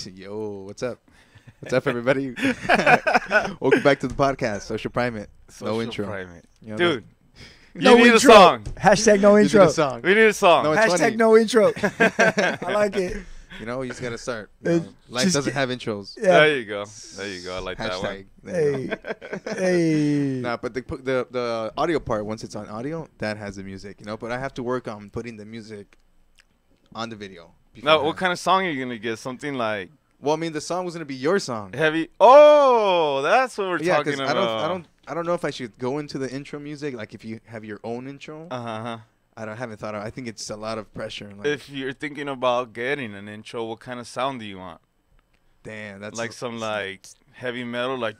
Yo, what's up? What's up, everybody? Welcome back to the podcast, Social Primate. No intro. Primate. You know, Dude, No you need intro. a song. Hashtag no you did intro. a song. We need a song. No, it's Hashtag funny. no intro. I like it. You know, you just gotta start. You know, life Just doesn't get- have intros. Yeah. There you go. There you go. I like that one. Hashtag. There you Hey. go. Hey. Nah, but the audio part, once it's on audio, that has the music. You know, but I have to work on putting the music on the video. Now, beforehand. what kind of song are you gonna get? Something like Well, I mean, the song was gonna be your song. heavy. Oh, that's what we're Yeah, talking because about. I don't know if I should go into the intro music. Like, if you have your own intro, Uh-huh. I haven't thought of. I think it's a lot of pressure. Like, If you're thinking about getting an intro, what kind of sound do you want? damn, that's Like some like heavy metal, like.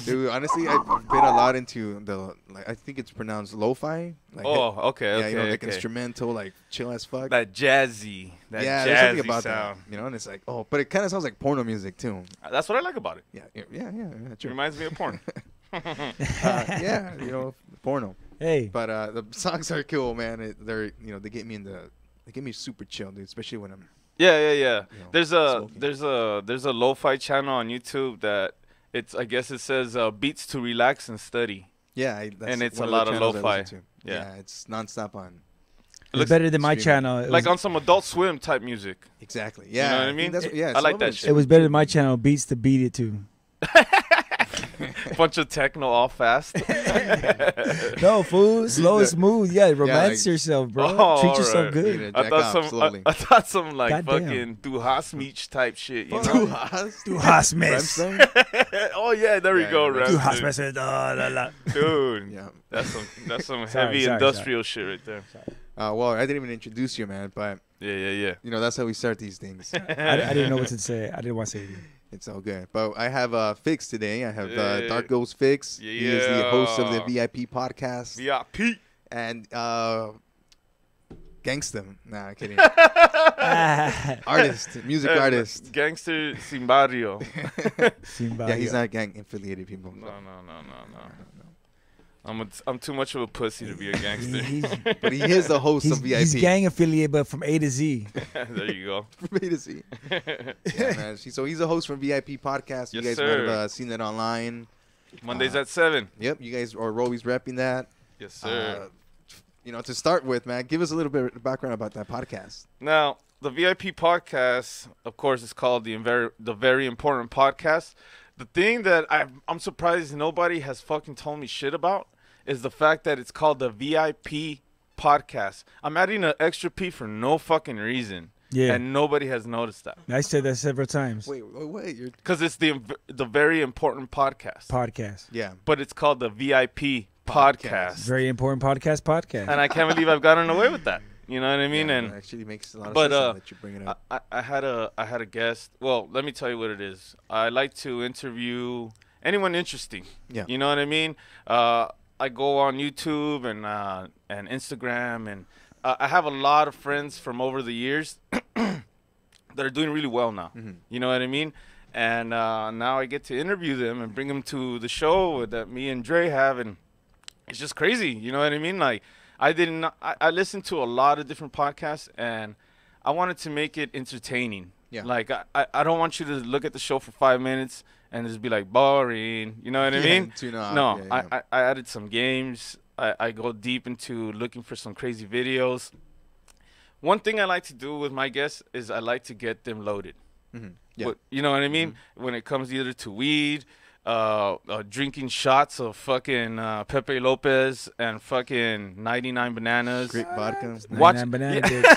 Dude, honestly, I've been a lot into the I think it's pronounced lo-fi. Like, Oh, okay, yeah, you know, okay, like okay. instrumental, like chill as fuck. That jazzy, that yeah, there's something jazzy about sound. that, you know. And it's like, oh, but it kind of sounds like porno music too. That's what I like about it. Yeah, true. Reminds me of porn. Yeah, you know, porno. Hey. But the songs are cool, man. They're they get me super chill, dude. Especially when I'm. Yeah. You know, There's smoking. there's a lo-fi channel on YouTube that I guess it says beats to relax and study. Yeah, that's And it's one a the lot of channels I lo-fi. listen to. Yeah. Yeah, it's nonstop on. It's better than my streaming. channel. It Like was, on some Adult Swim type music. Exactly. Yeah, know what I think mean? That's, yeah, I some like of that it's shit. it was better than my channel. Beats to beat it to. Bunch of techno all fast. No, fool. Slow and smooth. Yeah, romance like- yourself, bro. Oh, Treat yourself alright. You good. need to I jack thought off some slowly. I thought some like Goddamn. fucking Du Hasmeech type shit, you Too know? hot. Du hast miss. Remstone? Oh yeah, there Yeah, we go, yeah, right? Du hast miss. La, la, la. Dude. Yeah. That's some Sorry, heavy sorry, industrial shit right there. Well, I didn't even introduce you, man, but Yeah. that's how we start these things. I didn't know what to say. I didn't want to say anything. It's all good. But I have Fix today. I have Yeah. Dark Ghost Fix. He is the host of the Yeah. VIP podcast. VIP. And Gangsta. Nah, kidding. Ah, Artist, music artist. Gangster Sin Barrio. Simba. Yeah, he's not gang affiliated, people. No. I'm too much of a pussy to be a gangster. But he is the host of VIP. He's gang affiliate, but from A to Z. There you go. From A to Z. Yeah, man. So he's a host from VIP podcast. You Yes, guys might sir. have seen that online. Mondays at 7. Yep, you guys are always repping that. Yes, sir. To start with, man, give us a little bit of background about that podcast. Now, the VIP podcast, of course, is called the Very Important Podcast. The thing that I'm surprised nobody has fucking told me shit about is the fact that it's called the VIP Podcast. I'm adding an extra P for no fucking reason. Yeah. And nobody has noticed that. I said that several times. Wait, you're Because it's the Very Important Podcast. Podcast. yeah. But it's called the VIP Podcast. Very important podcast. And I can't believe I've gotten away with that. You know what I mean? Yeah, And it actually makes a lot of but, sense now that you bring it up. I had a guest. Well, let me tell you what it is. I like to interview anyone interesting. Yeah. You know what I mean? I go on YouTube and Instagram, and I have a lot of friends from over the years that are doing really well now. Mhm. You know what I mean? And now I get to interview them and bring them to the show that me and Dre have, and it's just crazy. You know what I mean? Like I listened to a lot of different podcasts, and I wanted to make it entertaining. Yeah. Like I don't want you to look at the show for 5 minutes and just be like boring. You know what I Yeah, mean? tune out. No, Yeah. I added some games. I go deep into looking for some crazy videos. One thing I like to do with my guests is I like to get them loaded. Mhm. Yeah. You know what I mean? When it comes either to weed, drinking shots of fucking Pepe Lopez and fucking 99 bananas. Great vodka. Watch- 99 banana yeah. dicks.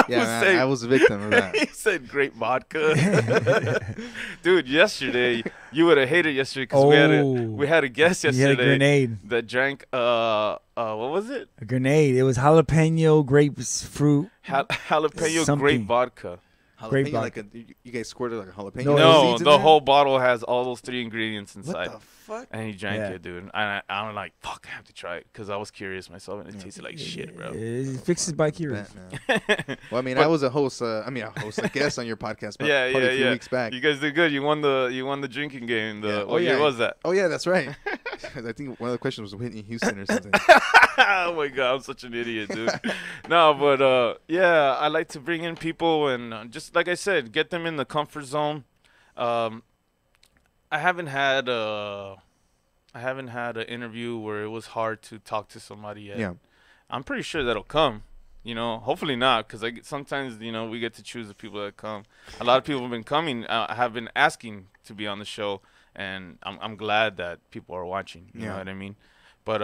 Yeah, was man, saying- I was a victim of that. He said great vodka. Dude, yesterday, you would have hated yesterday because Oh. we had a guest He had a yesterday grenade. that drank, what was it? A grenade. It was jalapeno, grapes, fruit. Jalapeno Something. grape vodka. Great Jalapeno, like you guys squirted like a jalapeno. No, No, seeds in the there? whole bottle has all those 3 ingredients What inside. the fuck? And he drank Yeah. it, dude. And I'm like, fuck, I have to try it. Because I was curious myself, and it tasted like shit, bro. It fixes by curious. That, man. Well, I mean, But- I was a host. A guest on your podcast. But Yeah, probably yeah, a few yeah. weeks back. You guys did good. You won the drinking game. Yeah. What year was that? Oh yeah, that's right. I think one of the questions was Whitney Houston or something. Oh my god, I'm such an idiot, dude. No, but yeah, I like to bring in people and just like I said, get them in the comfort zone. I haven't had an interview where it was hard to talk to somebody yet. Yeah. I'm pretty sure that'll come. Hopefully not, because sometimes we get to choose the people that come. A lot of people have been coming, have been asking to be on the show, and I'm glad that people are watching. You know what I mean? But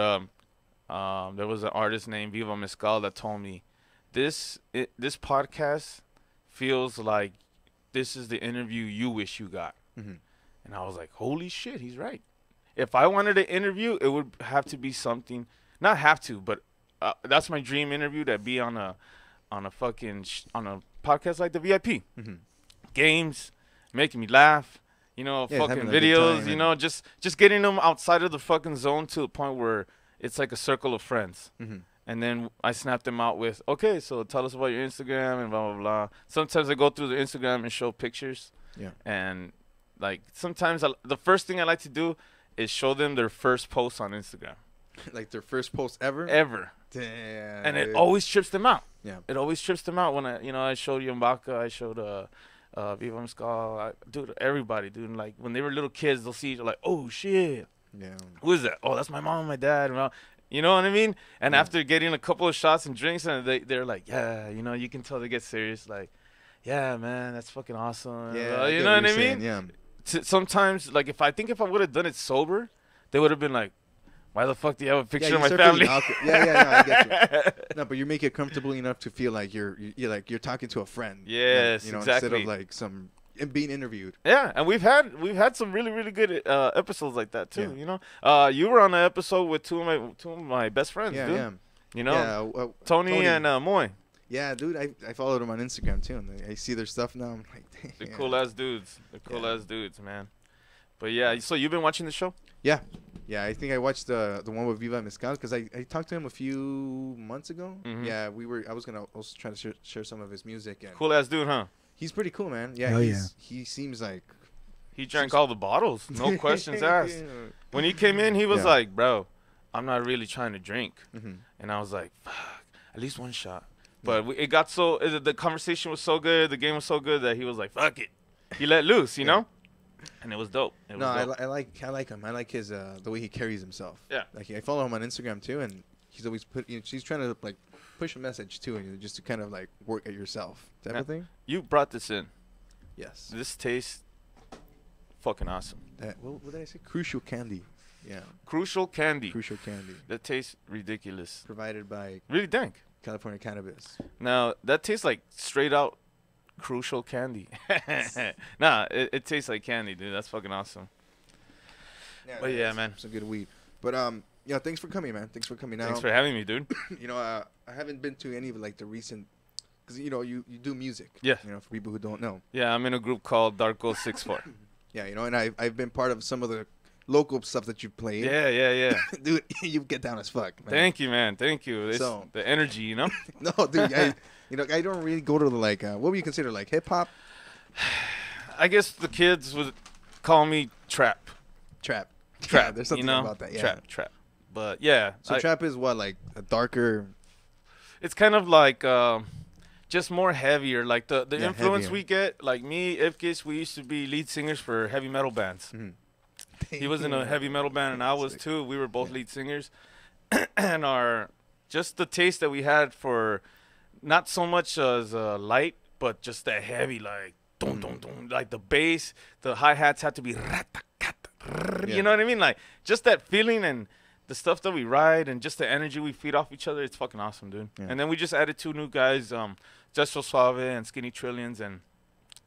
there was an artist named Viva Mezcal that told me this podcast feels like this is the interview you wish you got. Mm-hmm. And I was like, holy shit, he's right. If I wanted to interview, it would have to be something, not have to, but that's my dream interview, to be on a fucking on a podcast like the VIP. Mm-hmm. Games, making me laugh, fucking videos, just getting them outside of the fucking zone to the point where it's like a circle of friends. Mm-hmm. And then I snap them out with, okay, so tell us about your Instagram and blah, blah, blah. Sometimes I go through the Instagram and show pictures. Yeah. And, like, sometimes the first thing I like to do is show them their first post on Instagram. Like their first post ever? Ever. Damn. And it always trips them out. Yeah. It always trips them out when I showed Yambaka, I showed Viva Mezcal, dude, everybody, dude. Like, when they were little kids, they'll see, they're like, oh, shit. Yeah. Who is that? Oh, that's my mom and my dad. You know what I mean? And after getting a couple of shots and drinks, and they're like, yeah, you can tell they get serious. Like, yeah, man, that's fucking awesome. Yeah, you know what I mean? Yeah. Sometimes, like, if I would have done it sober, they would have been like, why the fuck do you have a picture of my start feeling family? awkward. Yeah, I get you. No, but you make it comfortable enough to feel like you're talking to a friend. Yes, exactly. exactly. Instead of like some being interviewed. Yeah, and we've had some really, really good episodes like that too. You were on an episode with two of my best friends. Yeah, dude. yeah. Tony and Moy. Yeah, dude, I followed them on Instagram too, and I see their stuff now. I'm like, damn. They're cool ass dudes. Man. But yeah, so you've been watching the show? Yeah, I think I watched the one with Viva Mezcal because I talked to him a few months ago. Mm-hmm. Yeah, I was gonna also try to share some of his music. And cool ass dude, huh? He's pretty cool, man. Yeah, Oh, he seems like he drank all the bottles, no questions asked. When he came in, he was like, "Bro, I'm not really trying to drink," and I was like, "Fuck, at least one shot." But it got the conversation was so good, the game was so good that he was like, "Fuck it," he let loose, you know. And it was dope. I like him. I like his the way he carries himself. Yeah. Like I follow him on Instagram too, and he's always she's trying to like push a message too, and just to kind of like work at yourself type of thing. You brought this in. Yes. This tastes fucking awesome. What did I say? Crucial candy. Yeah. Crucial candy. Crucial candy. That tastes ridiculous. Provided by really dank. California Cannabis. Now that tastes like straight out crucial candy. Nah, it tastes like candy, dude. That's fucking awesome. Yeah, but yeah, man, some good weed. But yeah, thanks for coming, man. Thanks for coming out. Thanks for having me, dude. I haven't been to any of like the recent, because you do music. Yeah. For people who don't know. Yeah, I'm in a group called Darko 64. Yeah, and I've been part of some of the local stuff that you played. Yeah. Dude, you get down as fuck, man. Thank you, man. Thank you. It's the energy, No, dude, I don't really go to the like what would you consider like hip hop? I guess the kids would call me trap. Trap. Yeah, there's something about that. Yeah. Trap. But yeah. So trap is what, like a darker? It's kind of like just more heavier. Like the influence heavier. we get. Like me, Ifkis, we used to be lead singers for heavy metal bands. Mm-hmm. He was in a heavy metal band and I was too. We were both lead singers, and just the taste that we had for not so much as light, but just that heavy, like dum dum dum, like the bass, the hi hats had to be you know what I mean, like just that feeling and the stuff that we ride and just the energy we feed off each other. It's fucking awesome, dude. Yeah. And then we just added 2 new guys, Just Suave and Skinny Trillions, and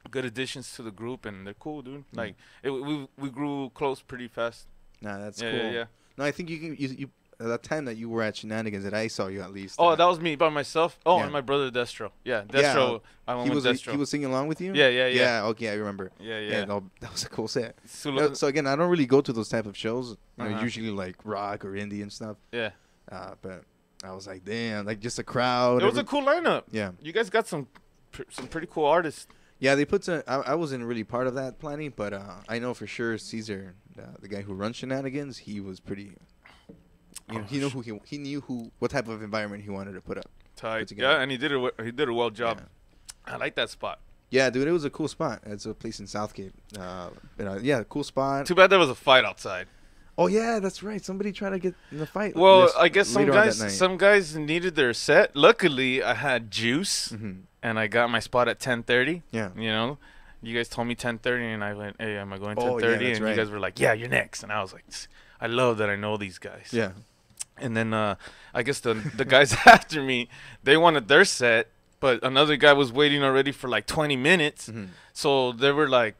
good additions to the group, and they're cool, dude. Like we grew close pretty fast. Nah, that's cool. Yeah. No, I think you that time that you were at Shenanigans, that I saw you at least. Oh, that was me by myself. Oh, and my brother Destro. Yeah, Destro. I went with Destro. He was singing along with you. Yeah. Yeah. Okay, I remember. Yeah. No, that was a cool set. So again, I don't really go to those type of shows. Usually like rock or indie and stuff. Yeah. But I was like, damn, like just a crowd. It was a cool lineup. Yeah. You guys got some pretty cool artists. Yeah, they put some. I wasn't really part of that planning, but I know for sure Caesar the guy who runs Shenanigans, he was pretty. You know, he knew what type of environment he wanted to put up. Tight. Yeah, and he did a well job. Yeah. I like that spot. Yeah, dude, it was a cool spot. It's a place in Southgate. Yeah, cool spot. Too bad there was a fight outside. Oh yeah, that's right. Somebody tried to get in the fight. Well, I guess some guys needed their set. Luckily, I had juice, and I got my spot at 10:30. Yeah. You know, you guys told me 10:30, and I went, "Hey, am I going 10:30?" Yeah, and you guys were like, "Yeah, you're next." And I was like, "I love that I know these guys." Yeah. And then I guess the guys after me, they wanted their set, but another guy was waiting already for like 20 minutes. So they were like,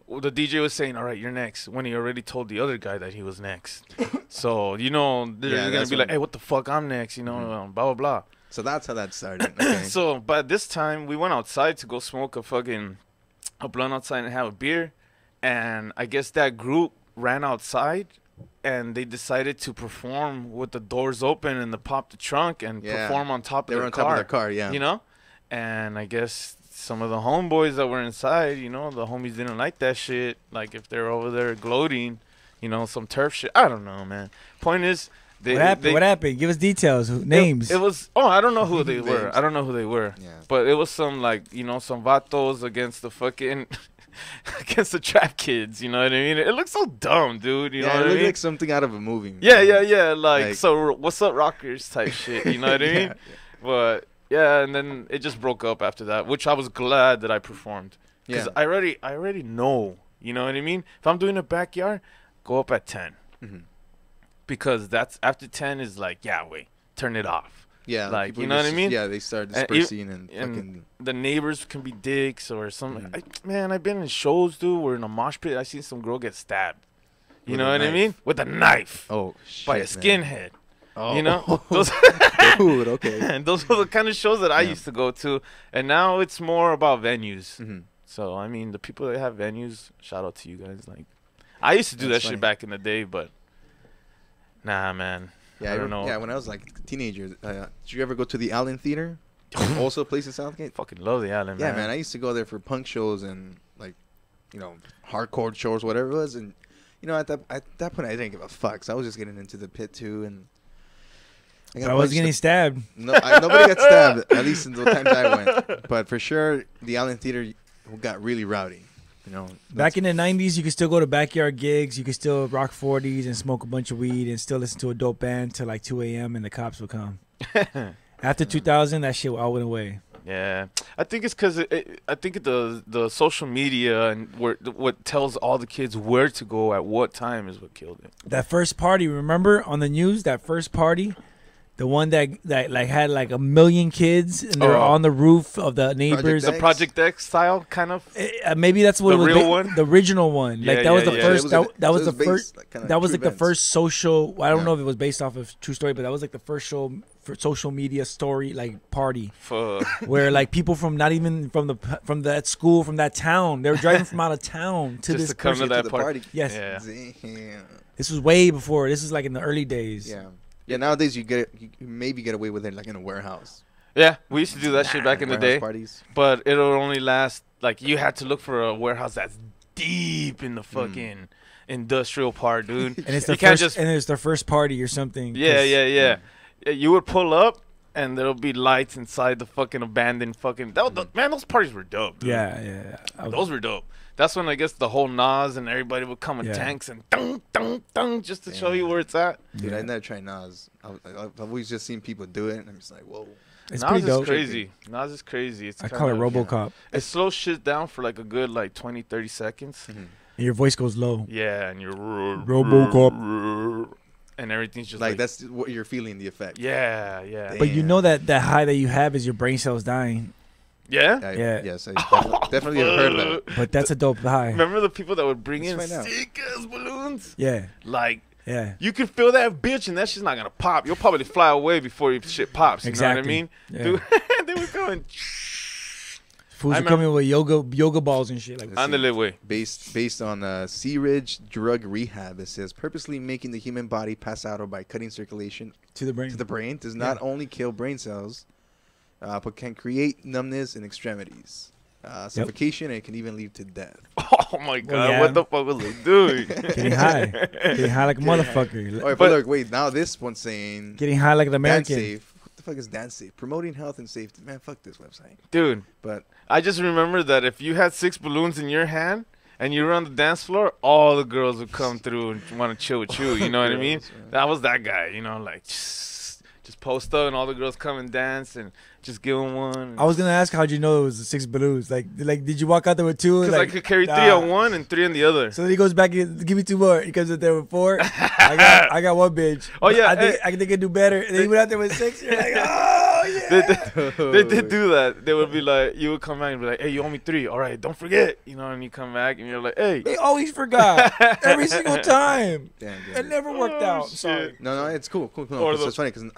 the DJ was saying, "All right, you're next," when he already told the other guy that he was next. So, you know, they're going to be like, "Hey, what the fuck, I'm next," you know, blah, blah, blah. So that's how that started. Okay. So, but this time, we went outside to go smoke a blunt outside and have a beer. And I guess that group ran outside, and they decided to perform with the doors open and pop the trunk and perform on top of their car. They were on top of their car, yeah. You know? And I guess some of the homeboys that were inside, you know, the homies didn't like that shit. Like, if they're over there gloating, you know, some turf shit. I don't know, man. Point is, what happened? Give us details. Names. It was, I don't know who they were. I don't know who they were. Yeah. But it was some, like, you know, some vatos against the fucking... against the trap kids, you know what I mean? It looks so dumb, dude. You know what I mean? It looked like something out of a movie. Yeah. Like, so what's up, rockers type shit. You know what I mean? Yeah. But yeah, and then it just broke up after that, which I was glad that I performed because I already know. You know what I mean? If I'm doing a backyard, go up at 10 because that's after 10 is like turn it off. Yeah, like, you know what I mean? Yeah, they start dispersing and fucking... the neighbors can be dicks or something. Man, I've been in shows, dude, where in a mosh pit, I seen some girl get stabbed. You know what I mean? With a knife. Oh, shit, by a skinhead. Oh. You know? Dude, okay. And those were the kind of shows that I used to go to. And now it's more about venues. So, I mean, the people that have venues, shout out to you guys. Like, I used to do that shit back in the day, but nah, man. Yeah, I don't know. Yeah, when I was like a teenager, did you ever go to the Allen Theater? Also a place in Southgate? Fucking love the Allen, man. Yeah, man. I used to go there for punk shows and, like, you know, hardcore shows, whatever it was. And, you know, at that point, I didn't give a fuck. So I was just getting into the pit, too. And I was getting stabbed. No, nobody got stabbed, at least in the times I went. But for sure, the Allen Theater got really rowdy. You know, back in the 90s, you could still go to backyard gigs. You could still rock 40s and smoke a bunch of weed and still listen to a dope band till like 2 a.m. and the cops would come. After 2000, that shit all went away. Yeah, I think it's because I think the social media and what tells all the kids where to go at what time is what killed it. That first party, remember on the news? That first party. The one that like had like 1 million kids and they're on the roof of the neighbors. The Project X style kind of. Maybe that's what the it was. Real one? The original one. Like that was the first. That was the first. That was like the events. first social. I don't know if it was based off of true story, but that was like the first show for social media story like party where like people from not even from that school from that town, they were driving from out of town to just this to come to that party. Yes. Yeah. This was way before. This was like in the early days. Yeah. Yeah, nowadays you maybe get away with it like in a warehouse. Yeah, we used to do that shit back in the day. Parties. But it'll only last like you had to look for a warehouse that's deep in the fucking industrial part, dude. And it's their first party or something. Yeah. You would pull up and there'll be lights inside the fucking abandoned fucking. Man, those parties were dope. Dude. Yeah. Those were dope. That's when I guess the whole Nas and everybody would come in tanks and dung just to show you where it's at. Dude, I never tried Nas. I've always just seen people do it, and I'm just like, whoa. It's Nas pretty dope. Is crazy. Nas is crazy. It's I call it RoboCop. It slows shit down for like a good like 20, 30 seconds. And your voice goes low. Yeah, and you're RoboCop. And everything's just like that's what you're feeling, the effect. Yeah. Damn. But you know that high that you have is your brain cells dying. Yeah? Yes, I definitely have heard that. But that's a dope high. Remember the people that would bring in sick-ass balloons? Yeah. Like, yeah. You can feel that bitch, and that shit's not going to pop. You'll probably fly away before your shit pops. You know what I mean? Yeah. Dude, they were going... Fools are coming with yoga balls and shit. Like Andale, based on Sea Ridge Drug Rehab, it says purposely making the human body pass out or by cutting circulation to the brain does not only kill brain cells, but can create numbness in extremities. suffocation, and it can even lead to death. Oh my God! What the fuck was they doing? Getting high like a motherfucker. All right, but look, wait. Now this one's saying getting high like an American. Dance safe. What the fuck is dance safe? Promoting health and safety. Man, fuck this website, dude. But I just remember that if you had 6 balloons in your hand and you were on the dance floor, all the girls would come through and want to chill with you. You know what I mean? That was that guy. You know, like just post up and all the girls come and dance and just give him one. I was gonna ask, how'd you know it was 6 balloons? Like, did you walk out there with 2? Because I could carry 3 on one and 3 on the other. So then he goes back and give me 2 more. He comes out there with 4. I got 1 bitch. Oh yeah, I think I can do better. And then he went out there with 6. You're like, oh yeah. They did do that. They would be like, you would come back and be like, hey, you owe me 3. All right, don't forget. You know, and you come back and you're like, hey. They always forgot every single time. Damn, it never worked out. Shit. Sorry. No, it's cool. It's funny because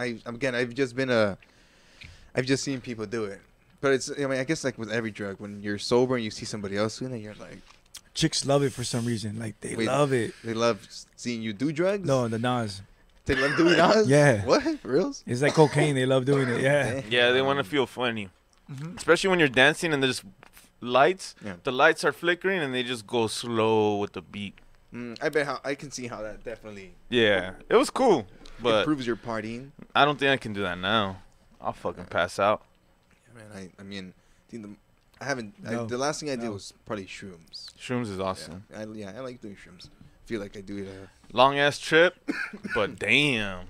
I've just seen people do it. But it's, I mean, I guess like with every drug, when you're sober and you see somebody else doing it, you're like... Chicks love it for some reason. Like, they love it. They love seeing you do drugs? No, the Nas. They love doing Nas? Yeah. What? For reals? It's like cocaine. They love doing it. Yeah. Yeah, they want to feel funny. Mm-hmm. Especially when you're dancing and there's lights. Yeah. The lights are flickering and they just go slow with the beat. I can see how that definitely... Yeah. It was cool. But improves your partying. I don't think I can do that now. I'll fucking pass out. Yeah, man, I mean, the last thing I did was probably shrooms. Shrooms is awesome. Yeah, I like doing shrooms. I feel like I do it. Long ass trip, but damn.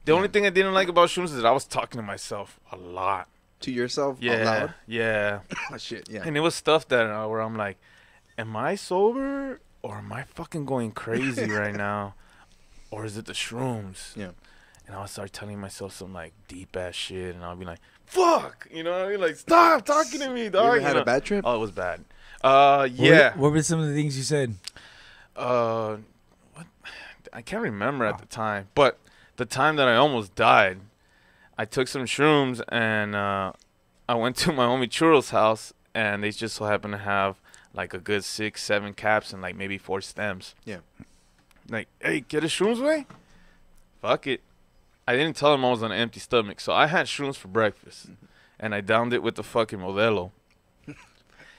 The only thing I didn't like about shrooms is that I was talking to myself a lot. To yourself? Yeah. Out loud? Yeah. Oh, shit, yeah. And it was stuff that where I'm like, am I sober or am I fucking going crazy right now? Or is it the shrooms? Yeah. And I would start telling myself some like deep ass shit, and I'll be like, "Fuck," you know what I mean? Like, stop talking to me, dog. You ever had a bad trip? Oh, it was bad. Yeah. What were some of the things you said? What? I can't remember at the time, but the time that I almost died, I took some shrooms and I went to my homie Churro's house, and they just so happened to have like a good 6, 7 caps and like maybe 4 stems. Yeah. Like, hey, get a shrooms way? Fuck it. I didn't tell him I was on an empty stomach, so I had shrooms for breakfast, and I downed it with the fucking Modelo.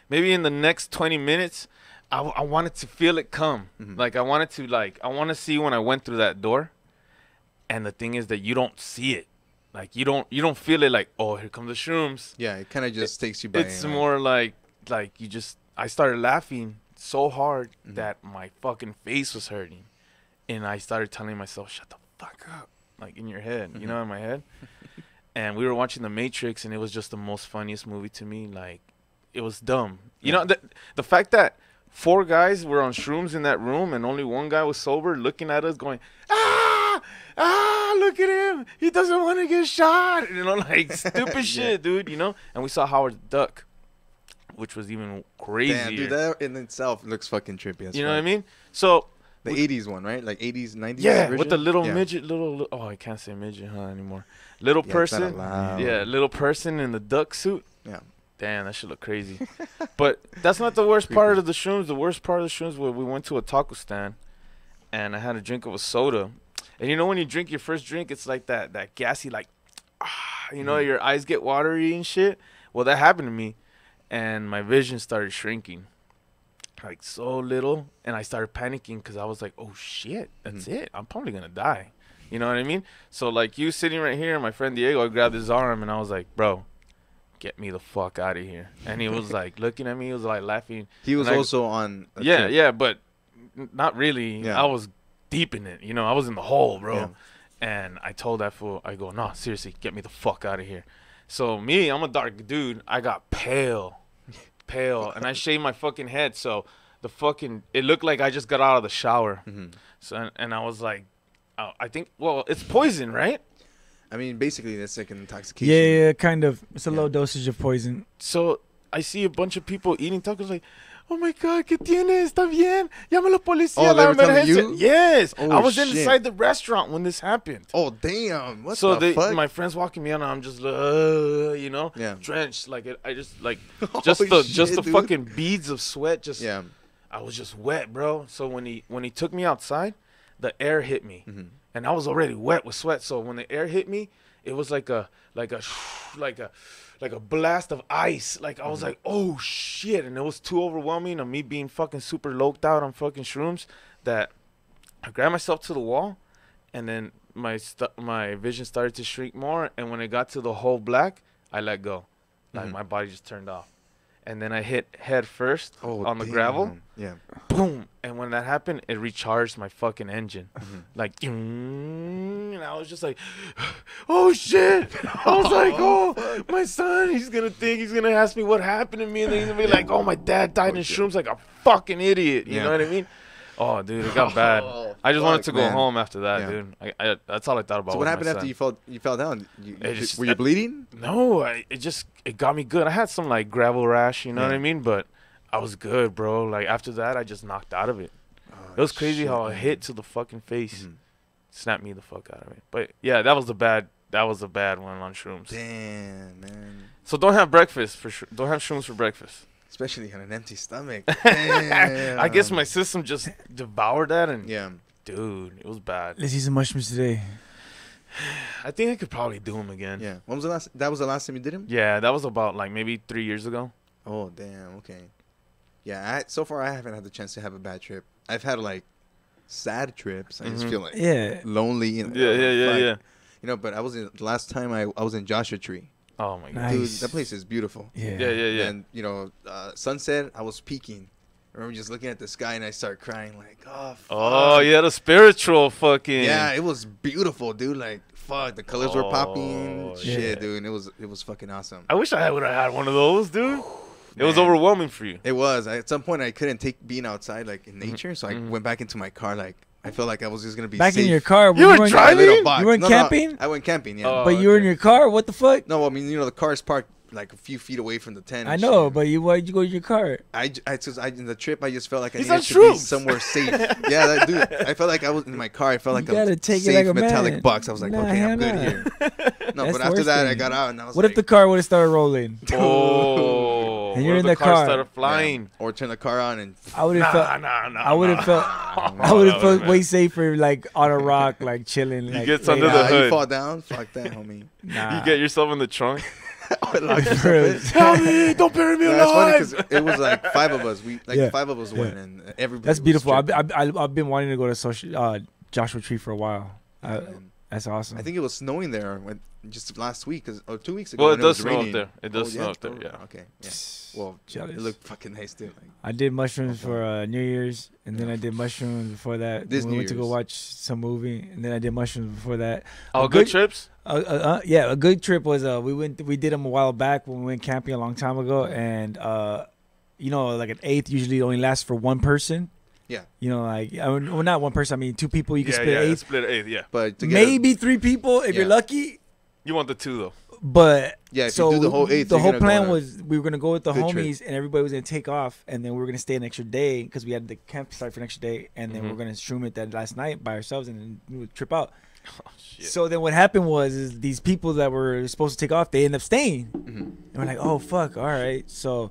Maybe in the next 20 minutes, I wanted to feel it come. Mm-hmm. Like, I want to see when I went through that door, and the thing is that you don't see it. Like, you don't feel it like, oh, here come the shrooms. Yeah, it kind of just takes you by. It's more like you just, I started laughing so hard that my fucking face was hurting, and I started telling myself, shut the fuck up. Like in your head, you know, in my head. And we were watching The Matrix, and it was just the most funniest movie to me. Like, it was dumb. You know, the fact that 4 guys were on shrooms in that room and only 1 guy was sober looking at us going, look at him. He doesn't want to get shot. You know, like stupid shit, dude, you know? And we saw Howard the Duck, which was even crazier. Damn, dude, that in itself looks fucking trippy. You know what I mean? So... The 80s one, right? Like 80s, 90s Yeah, version? with the little midget, oh, I can't say midget, anymore. Little person. Yeah, little person in the duck suit. Yeah. Damn, that should look crazy. But that's not the worst part of the shrooms. The worst part of the shrooms was we went to a taco stand, and I had a drink of a soda. And you know when you drink your first drink, it's like that gassy, like, you know, your eyes get watery and shit. Well, that happened to me, and my vision started shrinking. Like so little, and I started panicking because I was like, oh shit, that's it, I'm probably gonna die, you know what I mean? So like you sitting right here, my friend Diego, I grabbed his arm and I was like, bro, get me the fuck out of here. And he was like looking at me, he was like laughing. He was also on a trip. Yeah, but not really. I was deep in it, you know, I was in the hole, bro. And I told that fool, I go, no, seriously, get me the fuck out of here. So me, I'm a dark dude, I got pale, and I shaved my fucking head, so it looked like I just got out of the shower. So and I was like, I think, well, it's poison, right? I mean, basically that's like an intoxication. Yeah, kind of. It's a low dosage of poison. So I see a bunch of people eating tacos like, oh my God, ¿qué tienes? ¿Está bien? Llama a la policía. Oh, they were telling you? Yes. Oh, I was shit. inside the restaurant when this happened. Oh, damn. What the fuck? My friends walking me out, and I'm just, you know, drenched. Like, I just, like, just the dude. Fucking beads of sweat. Just, I was just wet, bro. So when he took me outside, the air hit me. And I was already wet with sweat. So when the air hit me, it was like a blast of ice. Like I was like, oh shit, and it was too overwhelming of me being fucking super loped out on fucking shrooms that I grabbed myself to the wall, and then my vision started to shrink more, and when it got to the whole black, I let go. Like my body just turned off. And then I hit head first on the gravel. Yeah. Boom. And when that happened, it recharged my fucking engine. Like, and I was just like, oh shit. I was like, oh, my son, he's going to think, he's going to ask me what happened to me. And then he's going to be like, oh, my dad died in shrooms like a fucking idiot. You know what I mean? Oh, dude, it got bad. I just wanted to go home after that, dude. I that's all I thought about. So what happened after you fell down? Were you bleeding? No, it got me good. I had some like gravel rash, you know what I mean? But I was good, bro. Like after that, I just knocked out of it. It was crazy how a hit to the fucking face snapped me the fuck out of it. But yeah, that was a bad one on shrooms. Damn, man. So don't have breakfast for sure. Don't have shrooms for breakfast. Especially on an empty stomach. I guess my system just devoured that, and dude, it was bad. Let's eat some mushrooms today. I think I could probably do them again. Yeah. When was the last? That was the last time you did them? Yeah, that was about like maybe 3 years ago. Oh damn. Okay. Yeah. So far, I haven't had the chance to have a bad trip. I've had like sad trips. I just feel like lonely. You know, yeah. You know, but last time I was in Joshua Tree. Oh my god, dude, that place is beautiful. Yeah. And you know, sunset, I was peeking. I remember just looking at the sky and I started crying like, oh, fuck. Oh, yeah, the spiritual fucking. Yeah, it was beautiful, dude. Like, fuck, the colors were popping. Shit, dude, it was fucking awesome. I wish I would have had one of those, dude. It was overwhelming for you. It was. At some point, I couldn't take being outside like in nature, so I went back into my car like. I felt like I was just gonna be back safe. In your car. You were driving? You weren't camping? No, I went camping. Yeah, but you were in your car. What the fuck? No, I mean the car's parked like a few feet away from the tent. I know, but why'd you go to your car? In the trip, I just felt like I needed to be somewhere safe. Yeah, dude. I felt like I was in my car. I felt like a safe metallic box. I was like, okay, I'm good here. No, but after that, I got out and I was like, what if the car would have started rolling? Oh, and you're in the car. Started flying, or turn the car on and. I would have felt. I would have felt way safer, like on a rock, like chilling. You like, get under the hood. You fall down. Fuck that, homie. Nah. You get yourself in the trunk. Help me! Don't bury me alive! That's funny because it was like 5 of us. Five of us went, and everybody. That's beautiful. I've been wanting to go to Joshua Tree for a while. That's awesome. I think it was snowing there just last week, or 2 weeks ago. Well, it does snow up there. It does snow up there. Yeah. Okay. Yeah. Well, jealous. It looked fucking nice too. I did mushrooms for New Year's, and then I did mushrooms before that. We went to go watch some movie, and then I did mushrooms before that. Oh, good trips. Yeah, a good trip was we did them a while back when we went camping a long time ago, and you know, like an eighth usually only lasts for one person. Yeah. You know, like well, not one person. I mean, 2 people. You can split an eighth. Split an eighth. Yeah. But maybe 3 people if you're lucky. You want the 2 though. But yeah, if you do the whole eighth, the whole plan was we were gonna go with the homies, and everybody was gonna take off, and then we were gonna stay an extra day because we had the campsite for an extra day, and then we were gonna shroom it that last night by ourselves, and then we would trip out. Oh, shit. So then what happened was these people that were supposed to take off, they ended up staying, and we're like, oh fuck, all right. So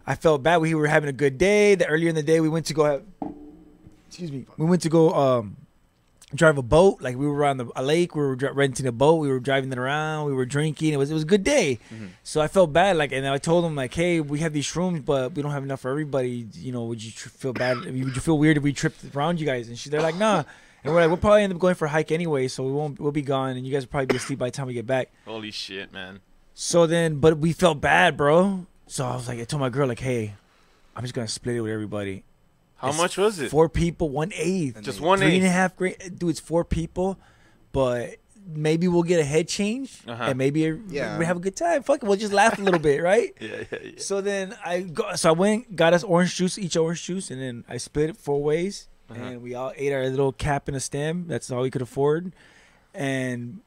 I felt bad. We were having a good day. Earlier in the day, we went to go drive a boat. Like we were on a lake, we were renting a boat, we were driving it around, we were drinking. It was a good day. So I felt bad, like, and I told them like, hey, we have these shrooms, but we don't have enough for everybody. You know, would you feel bad? Would you feel weird if we tripped around you guys? And they're like, nah. And we're like, we'll probably end up going for a hike anyway, so we'll be gone, and you guys will probably be asleep by the time we get back. Holy shit, man. So then, but we felt bad, bro. So I was like, I told my girl like, hey, I'm just gonna split it with everybody. How much was it? 4 people, 1/8. Just 1/8. 3.5 grand. Dude, it's 4 people, but maybe we'll get a head change, and maybe we have a good time. Fuck it, we'll just laugh a little bit, right? Yeah. So then I went, got us each orange juice, and then I split it 4 ways, and we all ate our little cap and a stem. That's all we could afford. And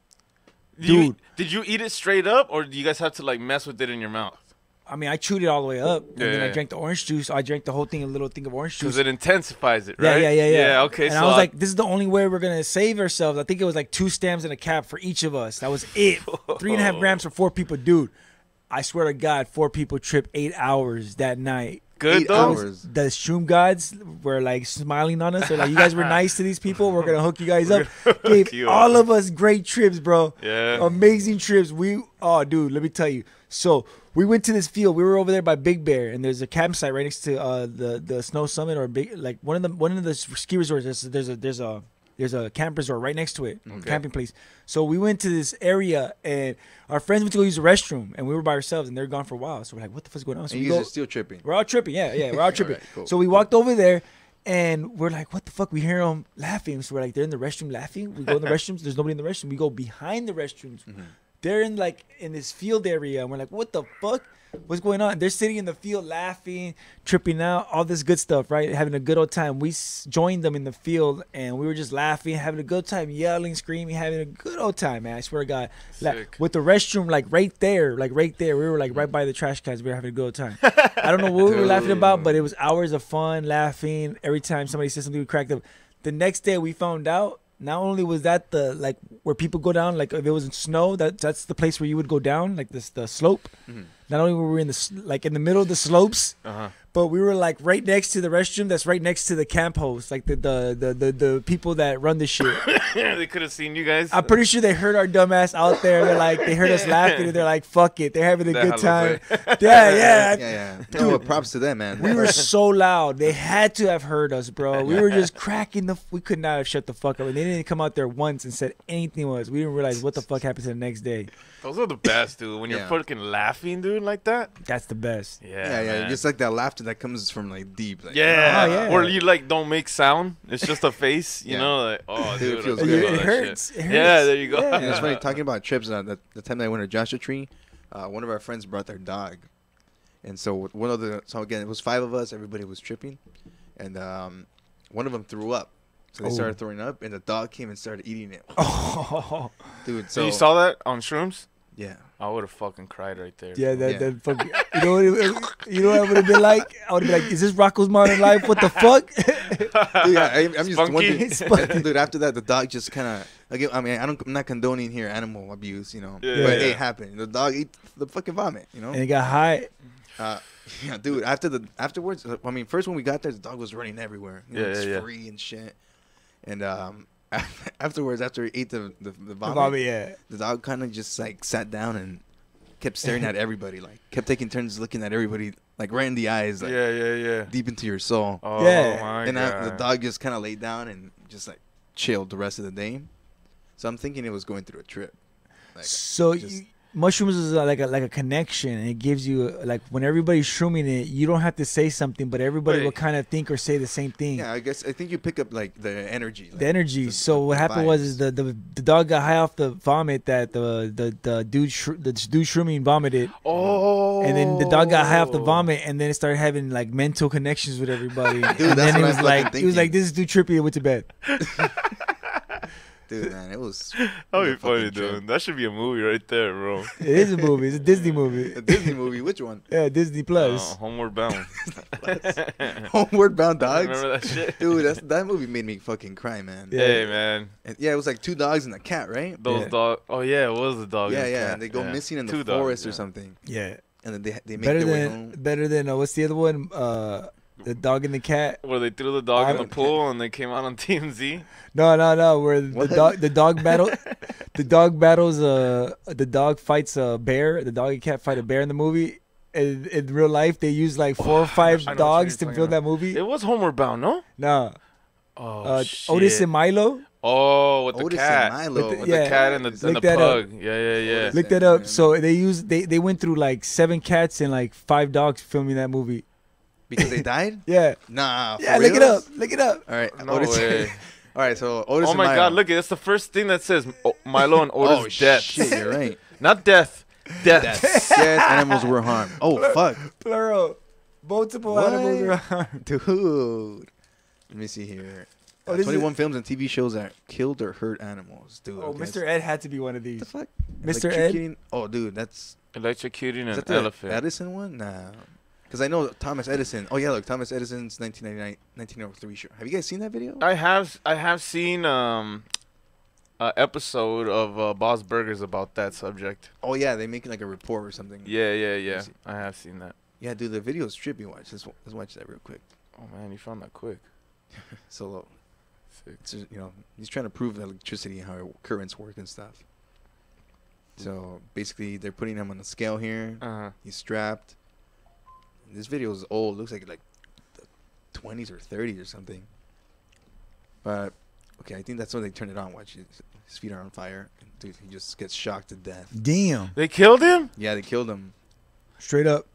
dude, did you eat it straight up, or do you guys have to like mess with it in your mouth? I mean, I chewed it all the way up, and then I drank the orange juice. I drank the whole thing, a little thing of orange juice. Because it intensifies it, right? Yeah, okay. And I was like, this is the only way we're going to save ourselves. I think it was like 2 stems and a cap for each of us. That was it. 3.5 grams for 4 people. Dude, I swear to God, 4 people tripped 8 hours that night. Good though. The shroom gods were like smiling on us. They're like, you guys were nice to these people. We're gonna hook you guys up. Gave all of us great trips, bro. Yeah. Amazing trips. Dude, let me tell you. So we went to this field. We were over there by Big Bear, and there's a campsite right next to the Snow Summit or one of the ski resorts. There's a camp resort right next to it, camping place. So we went to this area, and our friends went to go use the restroom, and we were by ourselves, and they're gone for a while. So we're like, what the fuck's going on? So and you guys are still tripping. We're all tripping, yeah, we're all tripping. Right, cool. So we walked over there, and we're like, what the fuck? We hear them laughing. So we're like, they're in the restroom laughing. We go in the restrooms. There's nobody in the restroom. We go behind the restrooms. Mm-hmm. They're in this field area, and we're like, what the fuck? What's going on? They're sitting in the field laughing, tripping out, all this good stuff, right? Having a good old time. We joined them in the field, and we were just laughing, having a good time, yelling, screaming, having a good old time, man. I swear to God. With the restroom, right there. We were right by the trash cans. We were having a good old time. I don't know what we were laughing about, but it was hours of fun, laughing. Every time somebody said something, we cracked up. The next day, we found out, not only was that where people go down, if it was in snow, that's the place where you would go down, the slope. Mm-hmm. Not only were we in the middle of the slopes, but we were right next to the restroom. That's right next to the camp host, the people that run the shit. They could have seen you guys. I'm pretty sure they heard our dumbass out there. They heard us laughing, and they're like, "Fuck it," they're having a good time. Yeah. Dude, props to them, man. We were so loud. They had to have heard us, bro. We were just cracking we could not have shut the fuck up. And they didn't come out there once and said anything was. We didn't realize what the fuck happened to the next day. Those are the best, dude. When you're fucking laughing, dude, like that. That's the best. Yeah. Just like that laughter that comes from deep. Where you don't make sound. It's just a face, you know. Dude, it feels good. It hurts. Yeah, there you go. Yeah. It's funny talking about trips. The time that I went to Joshua Tree, one of our friends brought their dog, and so again it was 5 of us. Everybody was tripping, and one of them threw up. So they started throwing up, and the dog came and started eating it. Oh, dude! So you saw that on shrooms? Yeah. I would have fucking cried right there. Yeah, that fucking. You know what I would have been like? I would have been like, "Is this Rocco's Modern Life? What the fuck?" Dude, I'm just wondering. Dude, after that, the dog just kind of. Again, I'm not condoning here animal abuse, but it happened. The dog ate the fucking vomit, And it got high. Yeah, dude. Afterwards, first when we got there, the dog was running everywhere. It's free and shit. And afterwards, after he ate the vomit, the dog kind of just sat down and kept staring at everybody, kept taking turns looking at everybody, right in the eyes, deep into your soul. Oh my God. The dog just kind of laid down and just chilled the rest of the day. So I'm thinking it was going through a trip. Mushrooms is like a connection, and it gives you when everybody's shrooming it, you don't have to say something, but everybody will kind of think or say the same thing. Yeah, I think you pick up the energy. The energy. So what happened was the dog got high off the vomit that the dude shrooming vomited. Oh. And then the dog got high off the vomit, and then it started having mental connections with everybody. Dude, and that's then what he was like, "This is too trippy," and went to bed. Dude, man, it was. That'd be funny, dude. That should be a movie right there, bro. It is a movie. It's a Disney movie. A Disney movie? Which one? Yeah, Disney Plus. Homeward Bound. Homeward Bound dogs? Remember that shit? Dude, that movie made me fucking cry, man. Yeah. Hey, man. And, it was 2 dogs and a cat, right? Those dogs. Oh, yeah, it was the dog. Yeah. And they go missing in the forest or something. Yeah. And then they make their way home. Better than, what's the other one? The dog and the cat. Where they threw the dog in the pool and they came out on TMZ. No. Where the dog battle, the dog fights a bear. The dog and cat fight a bear in the movie. In real life, they use 4 or 5 dogs to film that movie. It was Homeward Bound, no? No. Oh, shit. Otis and Milo. Oh, with the cat. And Milo. With the cat and the pug. Yeah. Look that up. So they went through 7 cats and 5 dogs filming that movie. Because they died? Yeah. Nah. Yeah, look it up. Look it up. All right. No way. All right, so Otis and Milo. Oh my God, look, that's the first thing that says Milo and Otis' death. Shit, you're right. Not death. Death. Yes, animals were harmed. Oh, fuck. Plural. Multiple animals were harmed. Dude. Let me see here. 21 films and TV shows that killed or hurt animals. Dude. Oh, Mr. Ed had to be one of these. What the fuck? Mr. Ed? Oh, dude, that's... Electrocuting an the elephant. Edison one? Nah. Because I know Thomas Edison. Oh, yeah, look. Thomas Edison's 1903 show. Have you guys seen that video? I have seen an episode of Bob's Burgers about that subject. Oh, yeah. They make a report or something. Yeah. I have seen that. Yeah, dude, the video is trippy. Let's watch that real quick. Oh man, you found that quick. So, he's trying to prove electricity and how currents work and stuff. So basically, they're putting him on the scale here. He's strapped. This video is old. Looks like the 20s or 30s or something. But okay, I think that's when they turn it on. Watch, his feet are on fire. Dude, he just gets shocked to death. Damn. They killed him? Yeah, they killed him. Straight up.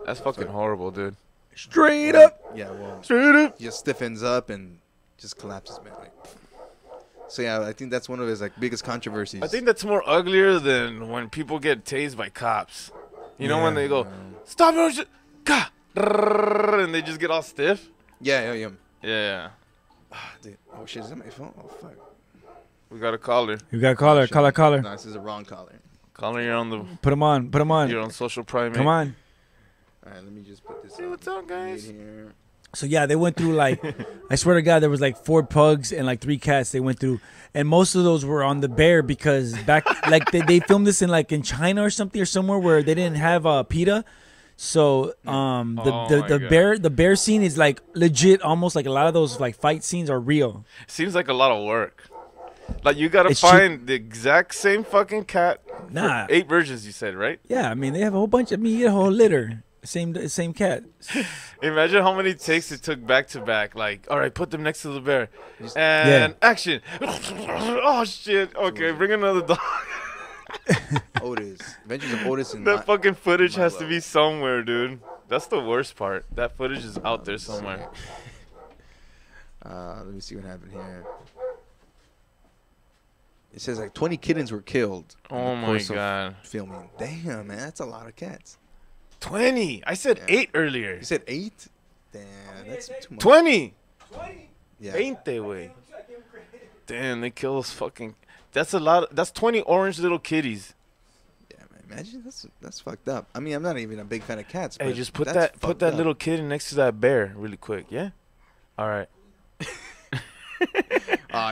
That's fucking horrible, dude. Straight up. Yeah, well, straight up. He just stiffens up and just collapses, man. So yeah, I think that's one of his biggest controversies. I think that's more uglier than when people get tased by cops. You know when they go, stop it, and they just get all stiff. Yeah. Dude. Oh shit, is that my phone? Oh fuck. We got a caller. You got a caller. Caller. No, this is a wrong caller. Caller, you're on the. Put him on. You're on Social Primate. Come on. All right, let me just put this. Hey, what's up, guys? Here. So yeah, they went through I swear to God, there was 4 pugs and 3 cats they went through, and most of those were on the bear because back they filmed this in China or something or somewhere where they didn't have PETA. So the bear scene is legit, almost a lot of those fight scenes are real. Seems like a lot of work. You gotta find the exact same fucking cat. Nah, 8 versions you said, right? Yeah, I mean they have a whole bunch. You get a whole litter. Same cat. Imagine how many takes it took back to back. All right, put them next to the bear, and action. Oh shit! Okay, bring another dog. Otis. Adventures of Otis and that fucking footage has to be somewhere, dude. That's the worst part. That footage is out there somewhere. Let me see what happened here. It says 20 kittens were killed. Oh my god! Filming. Damn, man, that's a lot of cats. 20. I said 8 earlier. You said 8? Damn, that's too much. 20. Yeah. Ain't they way? Damn, they kill us fucking. That's a lot. That's 20 orange little kitties. Yeah, man. Imagine that's fucked up. I mean, I'm not even a big fan of cats. Hey, just put that little kitty next to that bear really quick. Yeah. All right.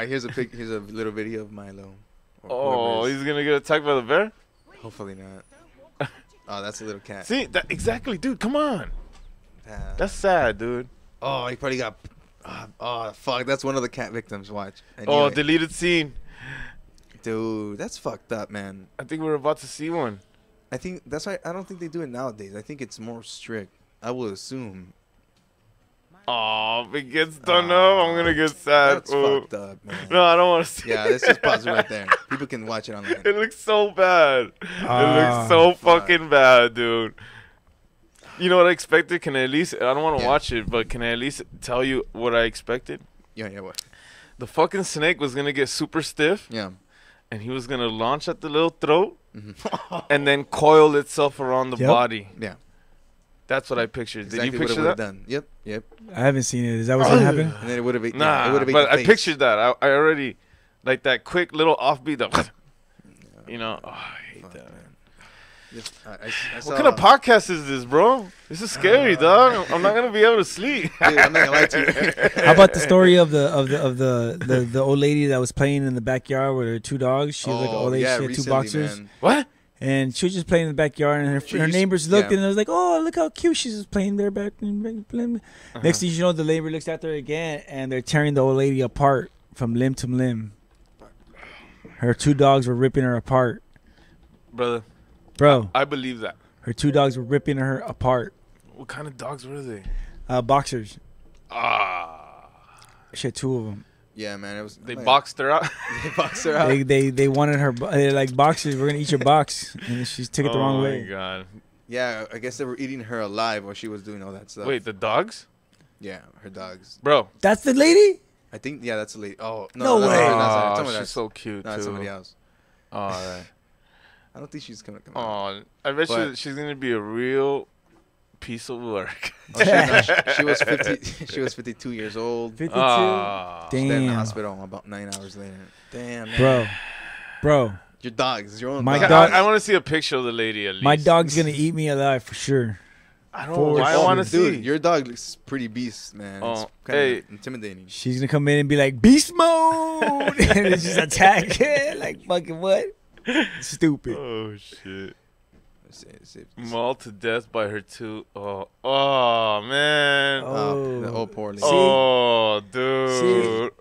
Here's a little video of Milo. Oh, he's gonna get attacked by the bear? Hopefully not. Oh, that's a little cat. See, exactly, dude. Come on. That's sad, dude. Oh, he probably got. Oh, fuck. That's one of the cat victims. Watch. Deleted scene. Dude, that's fucked up, man. I think we're about to see one. I think that's why I don't think they do it nowadays. I think it's more strict. I will assume. Oh, if it gets done up, I'm gonna get sad. That's fucked up, man. No, I don't want to see it. Yeah, let's just pause it right there. People can watch it online. It looks so bad. It looks so fucking bad, dude. You know what I expected? Can I at least... I don't want to watch it, but can I at least tell you what I expected? Yeah, what? The fucking snake was gonna get super stiff. Yeah. And he was gonna launch at the little throat and then coil itself around the body. Yeah. That's what I pictured. Exactly. Did you picture that? Done. Yep. I haven't seen it. Is that what's gonna happen? And then it would have. Nah, it but I pictured that. I already that quick little offbeat. You know, I hate that. Man. What kind of podcast is this, bro? This is scary, dog. I'm not gonna be able to sleep. Dude, I'm not gonna lie to you. How about the story of the old lady that was playing in the backyard with her 2 dogs? She was old lady. She had 2 boxers. Man. What? And she was just playing in the backyard, and her neighbors looked, and it was like, "Oh, look how cute she's just playing there back." Next thing you know, the neighbor looks at her again, and they're tearing the old lady apart from limb to limb. Her 2 dogs were ripping her apart, brother. Bro, I believe that. Her 2 dogs were ripping her apart. What kind of dogs were they? Boxers. She had 2 of them. Yeah, man, it was. They boxed her out. They boxed her out. They wanted her. They're like, boxers, we're gonna eat your box, and she took it the wrong way. Oh my god. Yeah, I guess they were eating her alive while she was doing all that stuff. Wait, the dogs? Yeah, her dogs. Bro, that's the lady. I think that's the lady. Oh no way! She's so cute. No, too. Somebody else. Oh, all right. I don't think she's gonna come. Oh, I bet she's gonna be a real piece of work. She was 50. She was 52 years old. 52. Damn. Damn. In the hospital about 9 hours later. Damn. Man. Bro. Your dogs. Your own. I want to see a picture of the lady at least. My dog's gonna eat me alive for sure. I don't know. I want to see. Dude, your dog looks pretty beast, man. It's kind of intimidating. She's gonna come in and be like, beast mode, and it's just attack. Like fucking what? Stupid. Oh shit. Mauled to death by her two. Oh man. Oh, poor lady. Oh, dude.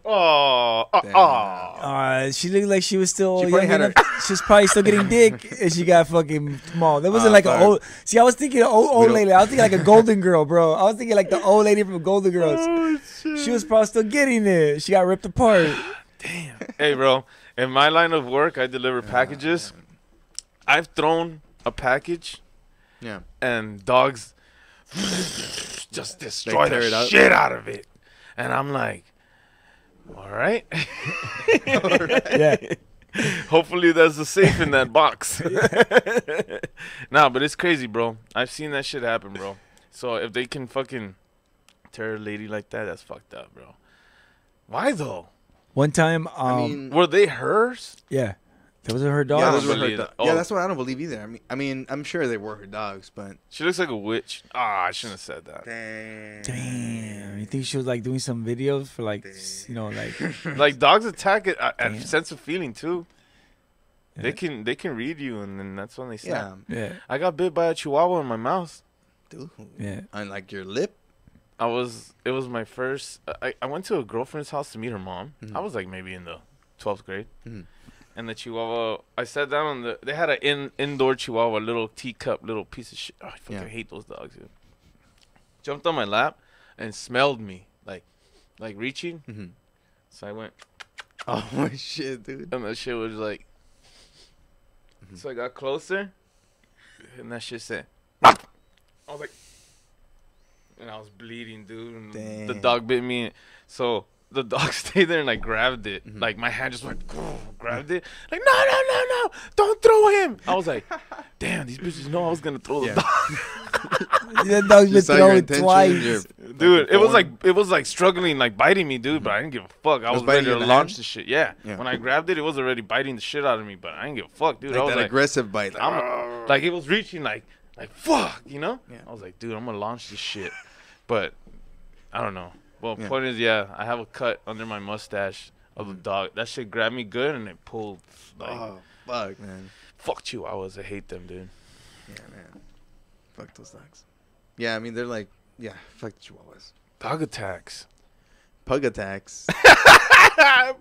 She looked like she was still young enough. She was probably still getting dick, and she got fucking mauled. That wasn't like an old. See, I was thinking old lady. I was thinking like a Golden Girl, bro. I was thinking like the old lady from Golden Girls. Oh, she was probably still getting it. She got ripped apart. Damn. Hey, bro. In my line of work, I deliver packages. I've thrown a package. Yeah. And dogs just destroy the shit out of it. And I'm like, all right. All right. Yeah. Hopefully there's a safe in that box. Nah, but it's crazy, bro. I've seen that shit happen, bro. So if they can fucking tear a lady like that, that's fucked up, bro. Why though? One time, were they hers? Yeah. That was her dog. Yeah, those were her yeah, that's what I don't believe either. I mean, I'm sure they were her dogs, but she looks like a witch. I shouldn't have said that. Damn. You think she was like doing some videos for like, you know, like like dogs attack it at sense of feeling too. Yeah. They can read you, and then that's when they snap. Yeah. I got bit by a chihuahua in my mouth. Dude. Yeah. On like your lip. It was my first. I went to a girlfriend's house to meet her mom. I was like maybe in the 12th grade. And the chihuahua, I sat down on they had an indoor chihuahua, little teacup, little piece of shit. I fucking hate those dogs, dude. Jumped on my lap and smelled me, like reaching. So I went. Oh my shit, dude. And that shit was like. So I got closer, and that shit said. I was like. And I was bleeding, dude. And the dog bit me. So the dog stayed there, and I grabbed it. Like, my hand just went, grabbed it. Like, no, don't throw him. I was like, damn, these bitches know I was going to throw the dog. That dog's been thrown twice. Dude, it was like struggling, like biting me, dude, but I didn't give a fuck. I was ready to launch the shit. Yeah. When I grabbed it, it was already biting the shit out of me, but I didn't give a fuck, dude. Like I was that aggressive bite. Like, it was reaching, like fuck, you know? Yeah. I was like, dude, I'm going to launch this shit. But I don't know. Well, point is, I have a cut under my mustache of the dog. That shit grabbed me good, and it pulled. Like, oh, fuck, man. Fuck chihuahuas. I hate them, dude. Yeah, man. Fuck those dogs. Yeah, I mean, they're like, fuck the chihuahuas. Dog attacks. Pug attacks.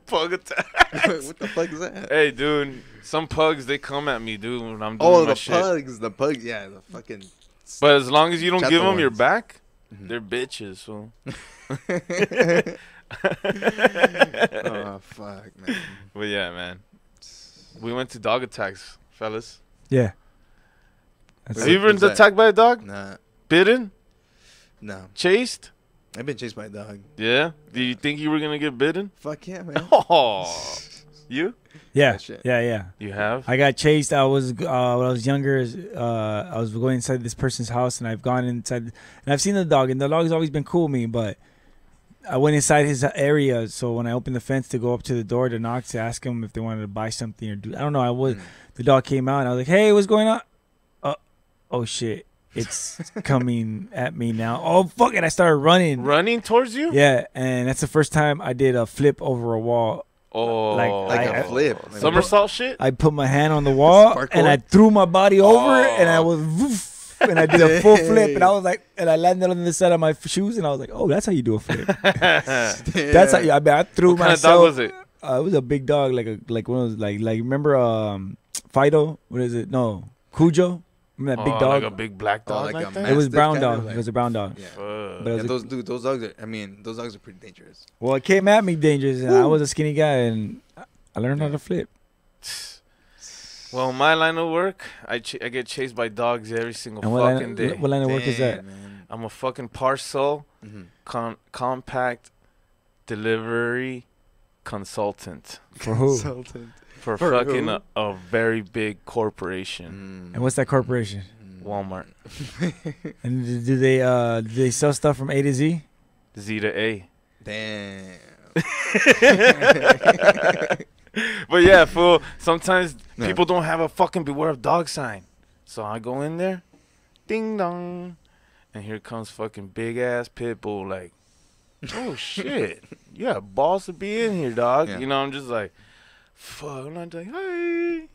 Pug attacks. What the fuck is that? Hey, dude. Some pugs, they come at me, dude, when I'm doing my shit. The pugs, yeah, the fucking. But as long as you don't give them your back, they're bitches, so. Oh, fuck, man. But yeah, man. We went to dog attacks, fellas. Yeah. Have you ever been attacked by a dog? Nah. Bitten? No. Chased? I've been chased by a dog. Yeah? Do you think you were going to get bitten? Fuck yeah, man. Oh. You? Yeah. Yeah. You have? I got chased. I was when I was younger. I was going inside this person's house, and I've gone inside, and I've seen the dog, and the dog's always been cool with me. But I went inside his area, so when I opened the fence to go up to the door to knock to ask him if they wanted to buy something or do, I don't know. The dog came out, and I was like, "Hey, what's going on?" Oh shit! It's coming at me now. Oh fuck it! I started running. Running towards you? Yeah, and that's the first time I did a flip over a wall. Oh, like a flip. Somersault shit? I put my hand on the wall and I threw my body over and I was woof, and I did a full flip, and I was like, and I landed on the side of my shoes, and I was like, oh, that's how you do a flip. That's how you, I threw what myself. Kind of dog was it? It was a big dog, like one of those like remember Fido? What is it? No, Cujo. Remember that big dog? Like a big black dog like that? It was brown dog. It was a brown dog. Yeah. But those dogs are, those dogs are pretty dangerous. Well, it came at me dangerous, and I was a skinny guy, and I learned how to flip. Well, my line of work, I get chased by dogs every single fucking day. What line of work is that? Man. I'm a fucking parcel compact delivery consultant. For who? For fucking a very big corporation. And what's that corporation? Walmart. And do they sell stuff from A to Z? Z to A. Damn. But yeah, fool. Sometimes people don't have a fucking beware of dog sign. So I go in there, ding dong, and here comes fucking big ass pit bull. Like, oh shit, you got balls to be in here, dog. Yeah. You know, I'm just like, fuck. I'm not like, hey.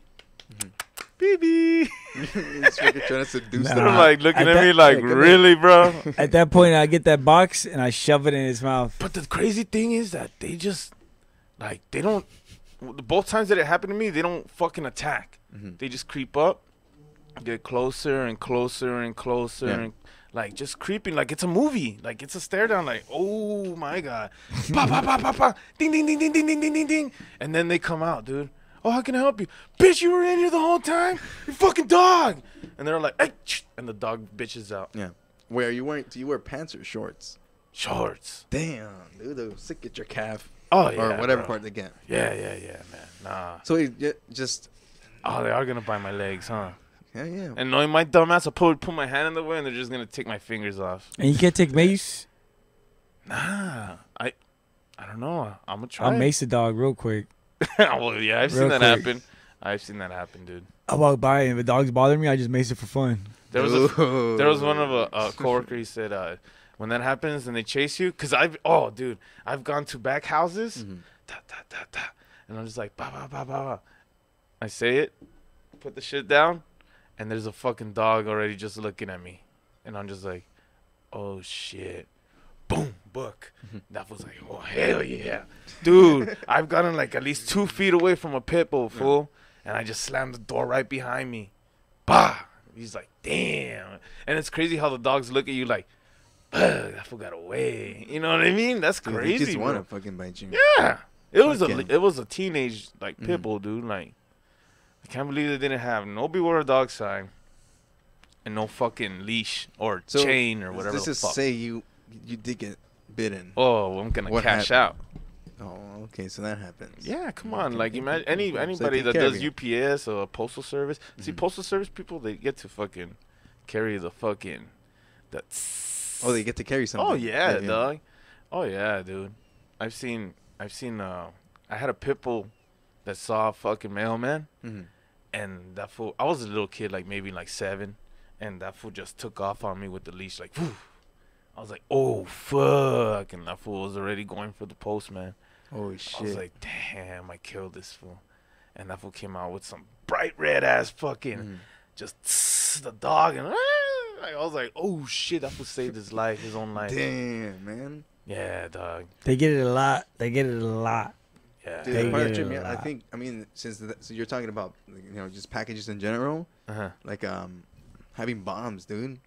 BB. He's trying to seduce them. They're like looking at me like, really, bro? At that point, I get that box and I shove it in his mouth. But the crazy thing is that they just, like, they don't, both times that it happened to me, they don't fucking attack. They just creep up, get closer and closer and closer, and like just creeping like it's a movie. Like it's a stare down, like, oh my God. Pa, pa, pa, pa, pa. Ding, ding, ding, ding, ding, ding, ding, ding, ding. And then they come out, dude. Oh, how can I help you? Bitch, you were in here the whole time? You fucking dog. And they're like, hey, and the dog bitches out. Yeah. Where are you wearing? Do you wear pants or shorts? Shorts. Damn, dude, they'll sick at your calf. Oh, yeah. Or whatever bro. part they get. Yeah, man. Nah. So you just. Oh, they are going to bite my legs, huh? Yeah. And knowing my dumb ass, I'll put my hand in the way and they're just going to take my fingers off. And you can't take mace? Nah. I don't know. I'm going to try. I'll mace the dog real quick. Well, yeah, I've seen that happen. I've seen that happen, dude. I walk by and if a dog's bothering me, I just mace it for fun. There was one of a coworker. He said, when that happens and they chase you, because I've gone to back houses, and I'm just like, ba ba ba ba ba. I say it, put the shit down, and there's a fucking dog already just looking at me, and I'm just like, oh shit. Boom, book. That was like, oh, hell yeah. Dude, I've gotten like at least 2 feet away from a pit bull, fool. And I just slammed the door right behind me. Bah! He's like, damn. And it's crazy how the dogs look at you like, that fool got away. You know what I mean? That's crazy. Dude, they just want to fucking bite you. Yeah. It was a teenage like pit bull, dude. Like, I can't believe they didn't have no beware of dog sign and no fucking leash or chain or whatever. Let's just say you did get bitten. Oh, I'm gonna cash out. Oh, okay, so that happens. Yeah, come on. Like, imagine anybody that does UPS or postal service. See, postal service people, they get to fucking carry the fucking. Oh, they get to carry something. Oh yeah, dog. Oh yeah, dude. I've seen. I had a pit bull that saw a fucking mailman, and that fool. I was a little kid, like maybe like 7, and that fool just took off on me with the leash, like. Whew. I was like, oh, fuck. And that fool was already going for the postman. Holy shit. I was like, damn, I killed this fool. And that fool came out with some bright red ass fucking, just the dog. And I was like, oh, shit, that fool saved his life, his own life. Damn, man. Yeah, dog. They get it a lot. Yeah. Dude, part of the trip, I think, since so you're talking about, just packages in general, like having bombs, dude.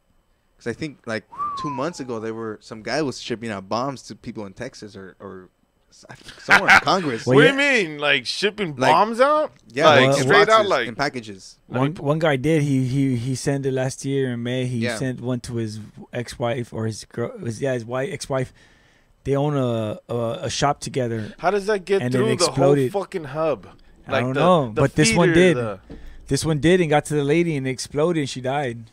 Because I think, like, 2 months ago, some guy was shipping out bombs to people in Texas or somewhere in Congress. What do you mean? Like, shipping bombs out? Yeah. Like, straight out, like... in packages. One guy did. He sent it last year in May. He sent one to his ex-wife or his girl. His ex-wife. They own a shop together. How does that get through the whole fucking hub? Like, I don't know. But this one did. This one did and got to the lady and it exploded and she died.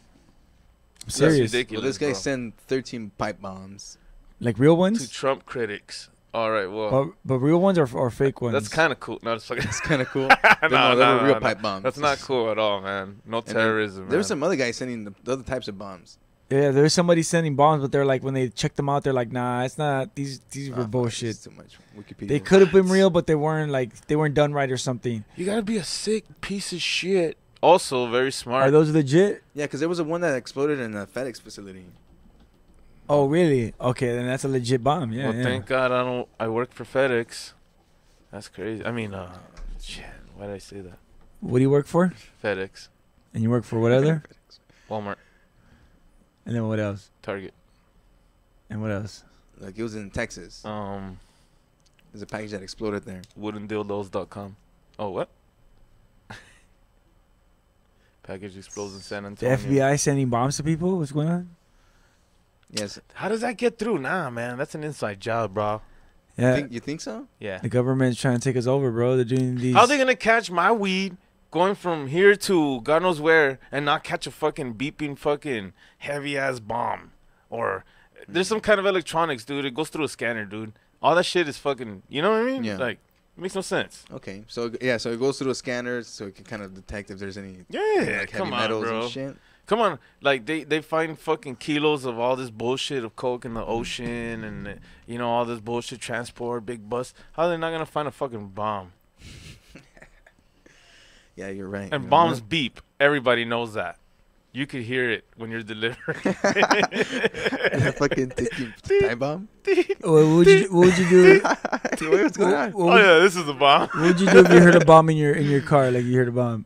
Serious. Well, this guy sent 13 pipe bombs. Like real ones? To Trump critics. All right, well. But real ones or fake ones? That's kind of cool. No, it's kind of cool. No, they were real pipe bombs. That's not cool at all, man. No terrorism. There was some other guy sending the other types of bombs. Yeah, there's somebody sending bombs, but they're like, when they checked them out, they're like, nah, it's not. These were bullshit. Too much Wikipedia. They could have been real, but they weren't done right or something. You gotta be a sick piece of shit. Also, very smart. Are those legit? Yeah, because there was one that exploded in a FedEx facility. Oh, really? Okay, then that's a legit bomb. Yeah. Well, thank God I work for FedEx. That's crazy. I mean, shit. Why did I say that? What do you work for? FedEx. And you work for what other? Walmart. And then what else? Target. And what else? Like, it was in Texas. There's a package that exploded there. Woodendildos.com. Oh, what? Package explodes in San Antonio. The FBI sending bombs to people? What's going on? Yes. How does that get through? Nah, man. That's an inside job, bro. Yeah. You think so? Yeah. The government's trying to take us over, bro. They're doing these. How are they going to catch my weed going from here to God knows where and not catch a fucking beeping fucking heavy-ass bomb? Or there's some kind of electronics, dude. It goes through a scanner, dude. All that shit is fucking, you know what I mean? Yeah. Like, it makes no sense. Okay. So it goes through a scanner so it can kind of detect if there's any like heavy metals bro. And shit. Come on, like they find fucking kilos of all this bullshit of coke in the ocean and all this bullshit transport, big bus. How are they not gonna find a fucking bomb? Yeah, you're right. And bombs beep. Everybody knows that. You could hear it when you're delivering. A fucking ticking time bomb. What would you do? What's going on? Oh yeah, this is a bomb. What would you do if you heard a bomb in your car? Like you heard a bomb.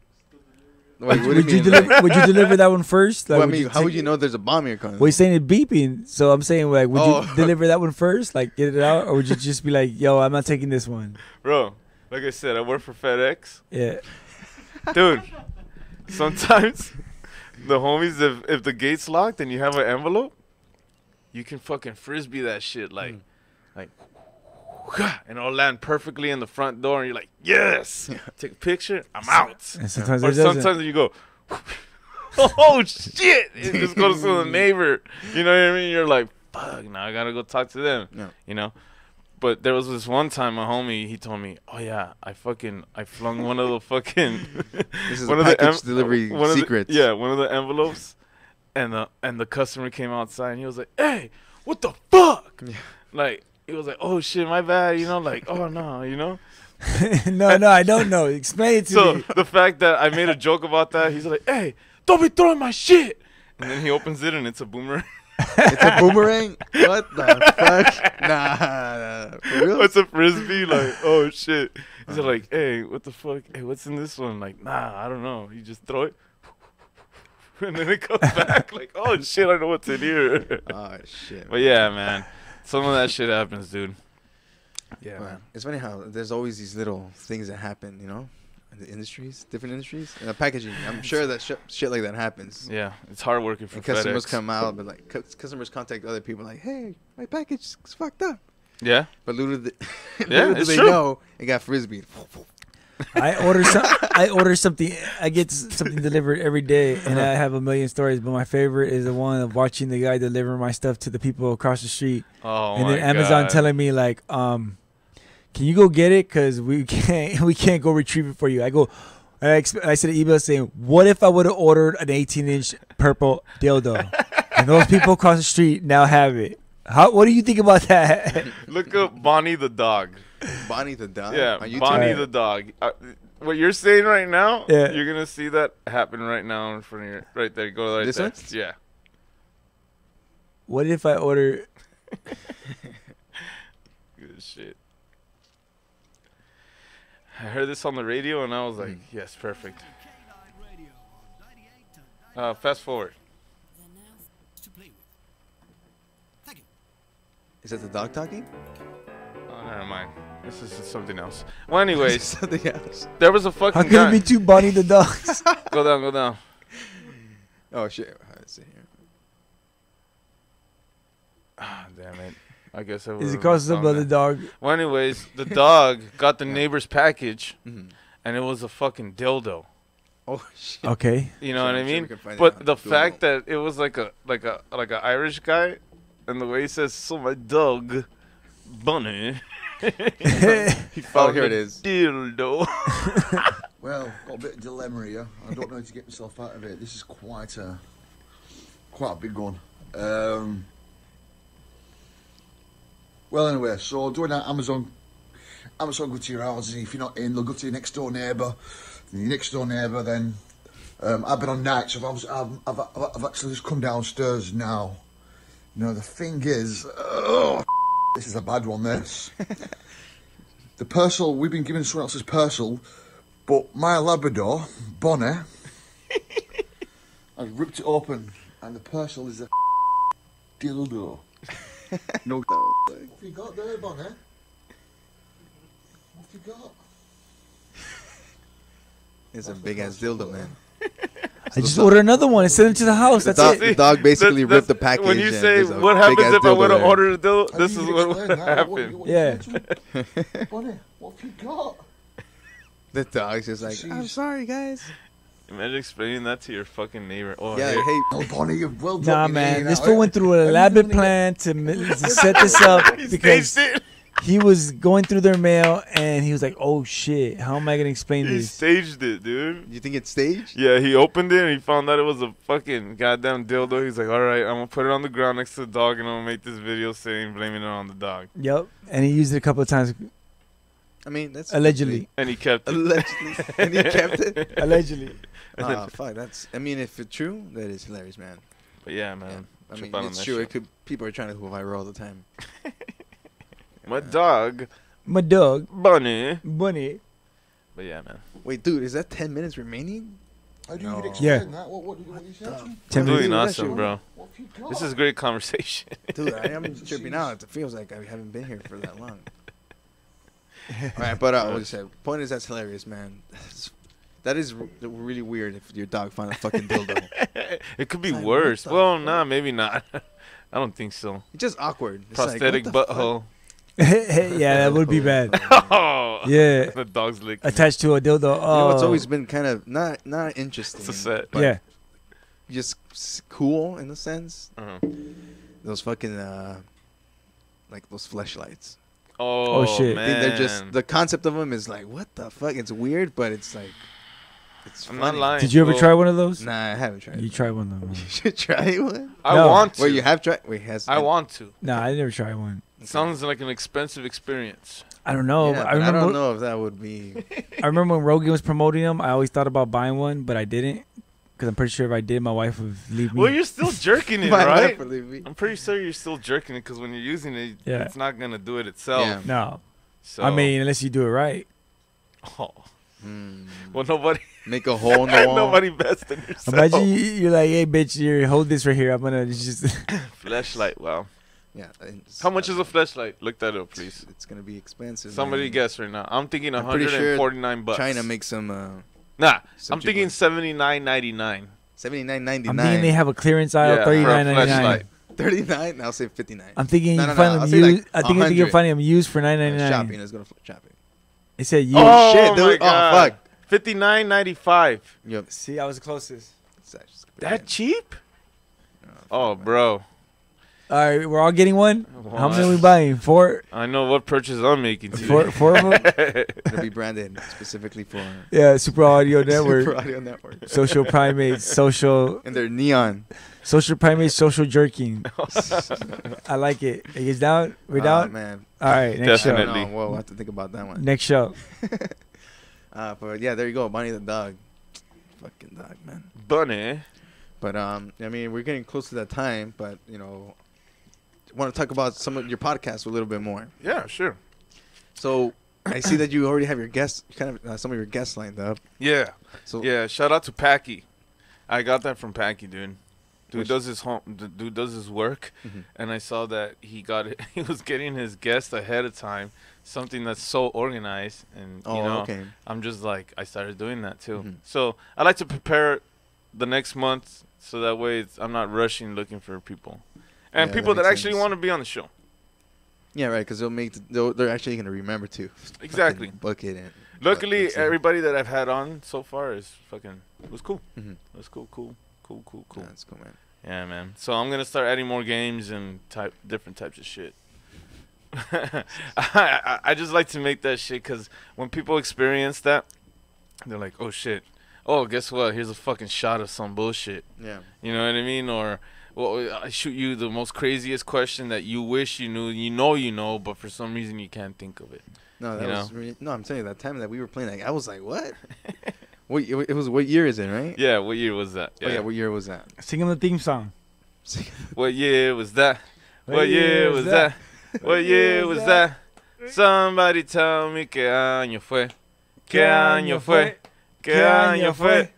Wait, would you deliver that one first? Like, well, I mean, how would you know there's a bomb in your car? Well, you're saying it beeping, so I'm saying like, would you deliver that one first, like get it out, or would you just be like, yo, I'm not taking this one? Bro, like I said, I work for FedEx. Yeah. Dude, sometimes the homies, if the gate's locked and you have an envelope, you can fucking frisbee that shit like, and it'll land perfectly in the front door, and you're like, yes. Take a picture, I'm out. And sometimes or sometimes you go, oh shit, it just goes to the neighbor. You know what I mean? You're like, fuck, now I gotta go talk to them. Yeah. You know. But there was this one time, my homie, he told me, "Oh yeah, I flung one of the fucking this is one of package delivery secrets." One of the envelopes, and the customer came outside and he was like, "Hey, what the fuck?" Yeah. Like he was like, "Oh shit, my bad," you know, like, "Oh no," you know. No, I don't know. Explain it to me. So the fact that I made a joke about that, he's like, "Hey, don't be throwing my shit," and then he opens it and it's a boomerang. It's a boomerang? What the fuck? Nah. For real? It's a frisbee? Like, oh shit. He's like, hey, what the fuck? Hey, what's in this one? Like, nah, I don't know. You just throw it. And then it comes back. Like, oh shit, I know what's in here. Oh shit. But yeah, man. Some of that shit happens, dude. Yeah, man. It's funny how there's always these little things that happen, you know? In the industries, different industries, packaging. I'm sure that shit like that happens. Yeah, it's hard working for customers FedEx. come out, but like customers contact other people, like, "Hey, my package is fucked up." Yeah, but little do it's they true. know it got frisbeed. I order something. I get something delivered every day, and I have a million stories. But my favorite is the one of watching the guy deliver my stuff to the people across the street. Oh, and then Amazon telling me like, can you go get it? Cause we can't go retrieve it for you. I go, I sent an email saying, what if I would have ordered an 18-inch purple dildo, and those people across the street now have it? What do you think about that? Look up Bonnie the dog. Bonnie the dog. Yeah, Bonnie the dog. What you're saying right now, yeah. You're gonna see that happen right now in front of you. Right there, go right this there. One? Yeah. What if I order? Good shit. I heard this on the radio and I was like, yes, perfect. Fast forward. Is that the dog talking? Oh, never mind. This is something else. Well, anyways, something else. There was a fucking How can it be two Bonnie the dogs? Go down. Oh shit! Let's see here. Ah, damn it. I guess I Is it because of the dog? Well, anyways, the dog got the neighbor's package, and it was a fucking dildo. Oh shit! Okay. You know what I mean? But the fact that it was like a Irish guy, and the way he says, "So my dog, Bunny." He found here it is. Dildo. Well, got a bit of dilemma here. I don't know how to get myself out of it. This is quite a big one. Well, anyway, so doing that, Amazon go to your house, and if you're not in, they'll go to your next door neighbour. And your next door neighbour, then I've been on nights. I've actually just come downstairs now. You know, the thing is, this is a bad one. This the parcel we've been given someone else's parcel, but my Labrador Bonnie, I ripped it open, and the parcel is a dildo. No. What have you got there, Bonnie? What have you got? It's a big ass dildo, man. I just ordered another one and sent it to the house. That's it. The dog basically ripped the package. When you say, what happens if I would have ordered a dildo? This is what would happen. Yeah. Bonnie, what have you got? The dog's just like, I'm sorry, guys. Imagine explaining that to your fucking neighbor. Oh, yeah, hey. Oh, Bonnie, you've well done. Nah, man. This fool went through an elaborate plan to set this up because he was going through their mail and he was like, oh, shit. How am I going to explain He this? staged it, dude. You think it's staged? Yeah, he opened it and he found out it was a fucking goddamn dildo. He's like, all right, I'm going to put it on the ground next to the dog and I'm going to make this video saying, blaming it on the dog. Yep. And he used it a couple of times. I mean, that's allegedly. And he kept it. Allegedly. And he kept it. Allegedly. Fuck. That's. I mean, if it's true, that is hilarious, man. But yeah, man. Yeah. I mean, it's true. It could. People are trying to go viral all the time. My dog. My dog. Bunny. But yeah, man. Wait, dude, is that 10 minutes remaining? How do you explain that? What you said? I'm doing awesome, bro. This is great conversation. Dude, I am tripping out. It feels like I haven't been here for that long. All right, but what you said. Point is, that's hilarious, man. That is really weird if your dog found a fucking dildo. It could be worse. Well, nah, maybe not. I don't think so. It's just awkward. It's prosthetic like, butthole. Yeah, that would be bad. Oh, yeah. The dog's lick. Attached to a dildo. Oh. You know, it's always been kind of not interesting. It's a set. Yeah. Just cool in a sense. Uh-huh. Those fucking, like those fleshlights. Oh, shit. man. I think they're just, the concept of them is like, what the fuck? It's weird, but it's like, it's funny. I'm not lying. Did you ever try one of those? Nah, I haven't tried. You tried one of them. You should try one. I want to. Wait, you have tried? Wait, I want to. Nah, I never tried one. It sounds like an expensive experience. I don't know. Yeah, I don't know if that would be. I remember when Rogan was promoting them. I always thought about buying one, but I didn't. Because I'm pretty sure if I did, my wife would leave me. Well, you're still jerking it, My right? wife would leave me. I'm pretty sure you're still jerking it because when you're using it, Yeah. it's not going to do it itself. Yeah. No. So. I mean, unless you do it right. Oh. Well, nobody. Make a hole in the wall. Nobody best in yourself. Imagine you're like, hey, bitch, you hold this right here. I'm going to just. Fleshlight, wow. Yeah. How much is a fleshlight? Look that up, please. It's gonna be expensive. Somebody man. guess right now. I'm thinking I'm pretty sure $149. China makes some. Nah, I'm thinking $79.99. $79.99. I'm thinking they have a clearance aisle, Yeah, $39.99. 39. I'll say 59. I'm thinking No, you no, find no, them I'll say used. like I think you 100. find them used for $9.99. Shopping. Let's go to shopping. It said used. Oh, shit, dude. my Oh, God. fuck. $59.95. Yep. See, I was the closest. That cheap? Oh, bro. All right, we're all getting one. How What? many are we buying? 4? I know what purchase I'm making today. Four of them? It'll be branded specifically for Yeah, Super Audio Network. Super Audio Network. Social Primates, social And they're neon. Primates, social jerking. I like it. Are you guys down? We're down? Man. All right, next Definitely. show. No, we'll have to think about that one. Next show. But yeah, there you go. Bonnie the dog. Fucking dog, man. Bunny. But I mean, we're getting close to that time. But you know, want to talk about some of your podcasts a little bit more. Yeah, sure. So I see that you already have your guests, kind of some of your guests lined up. Yeah. So Yeah, shout out to Packy. I got that from Packy, dude. Dude Which- does his dude does his work, Mhm. and I saw that he was getting his guests ahead of time, something that's so organized, and Oh, you know, okay. I'm just like I started doing that too. Mhm. So I like to prepare the next month so that way I'm not rushing looking for people, and Yeah, people that that makes actually sense. want to be on the show. Yeah, right. Because they're actually gonna remember to Exactly. fucking book it in. Luckily, That's it. everybody that I've had on so far is fucking it was cool. Mhm. It was cool. Yeah, that's cool, man. Yeah, man. So I'm gonna start adding more games and different types of shit. I just like to make that shit because when people experience that, they're like, "Oh shit! Oh, guess what? Here's a fucking shot of some bullshit." Yeah. You know what I mean? Or, well, I shoot you the most craziest question that you wish you knew. You know, but for some reason you can't think of it. No, that You was know? really, no. I'm telling you, that time that we were playing, like, I was like, what? What year is it, right? Yeah. What year was that? Oh, yeah. What year was that? Sing them the theme song. What year was that? What year was that? What year was that? Somebody tell me qué año fue. ¿Qué año fue? ¿Qué año fue?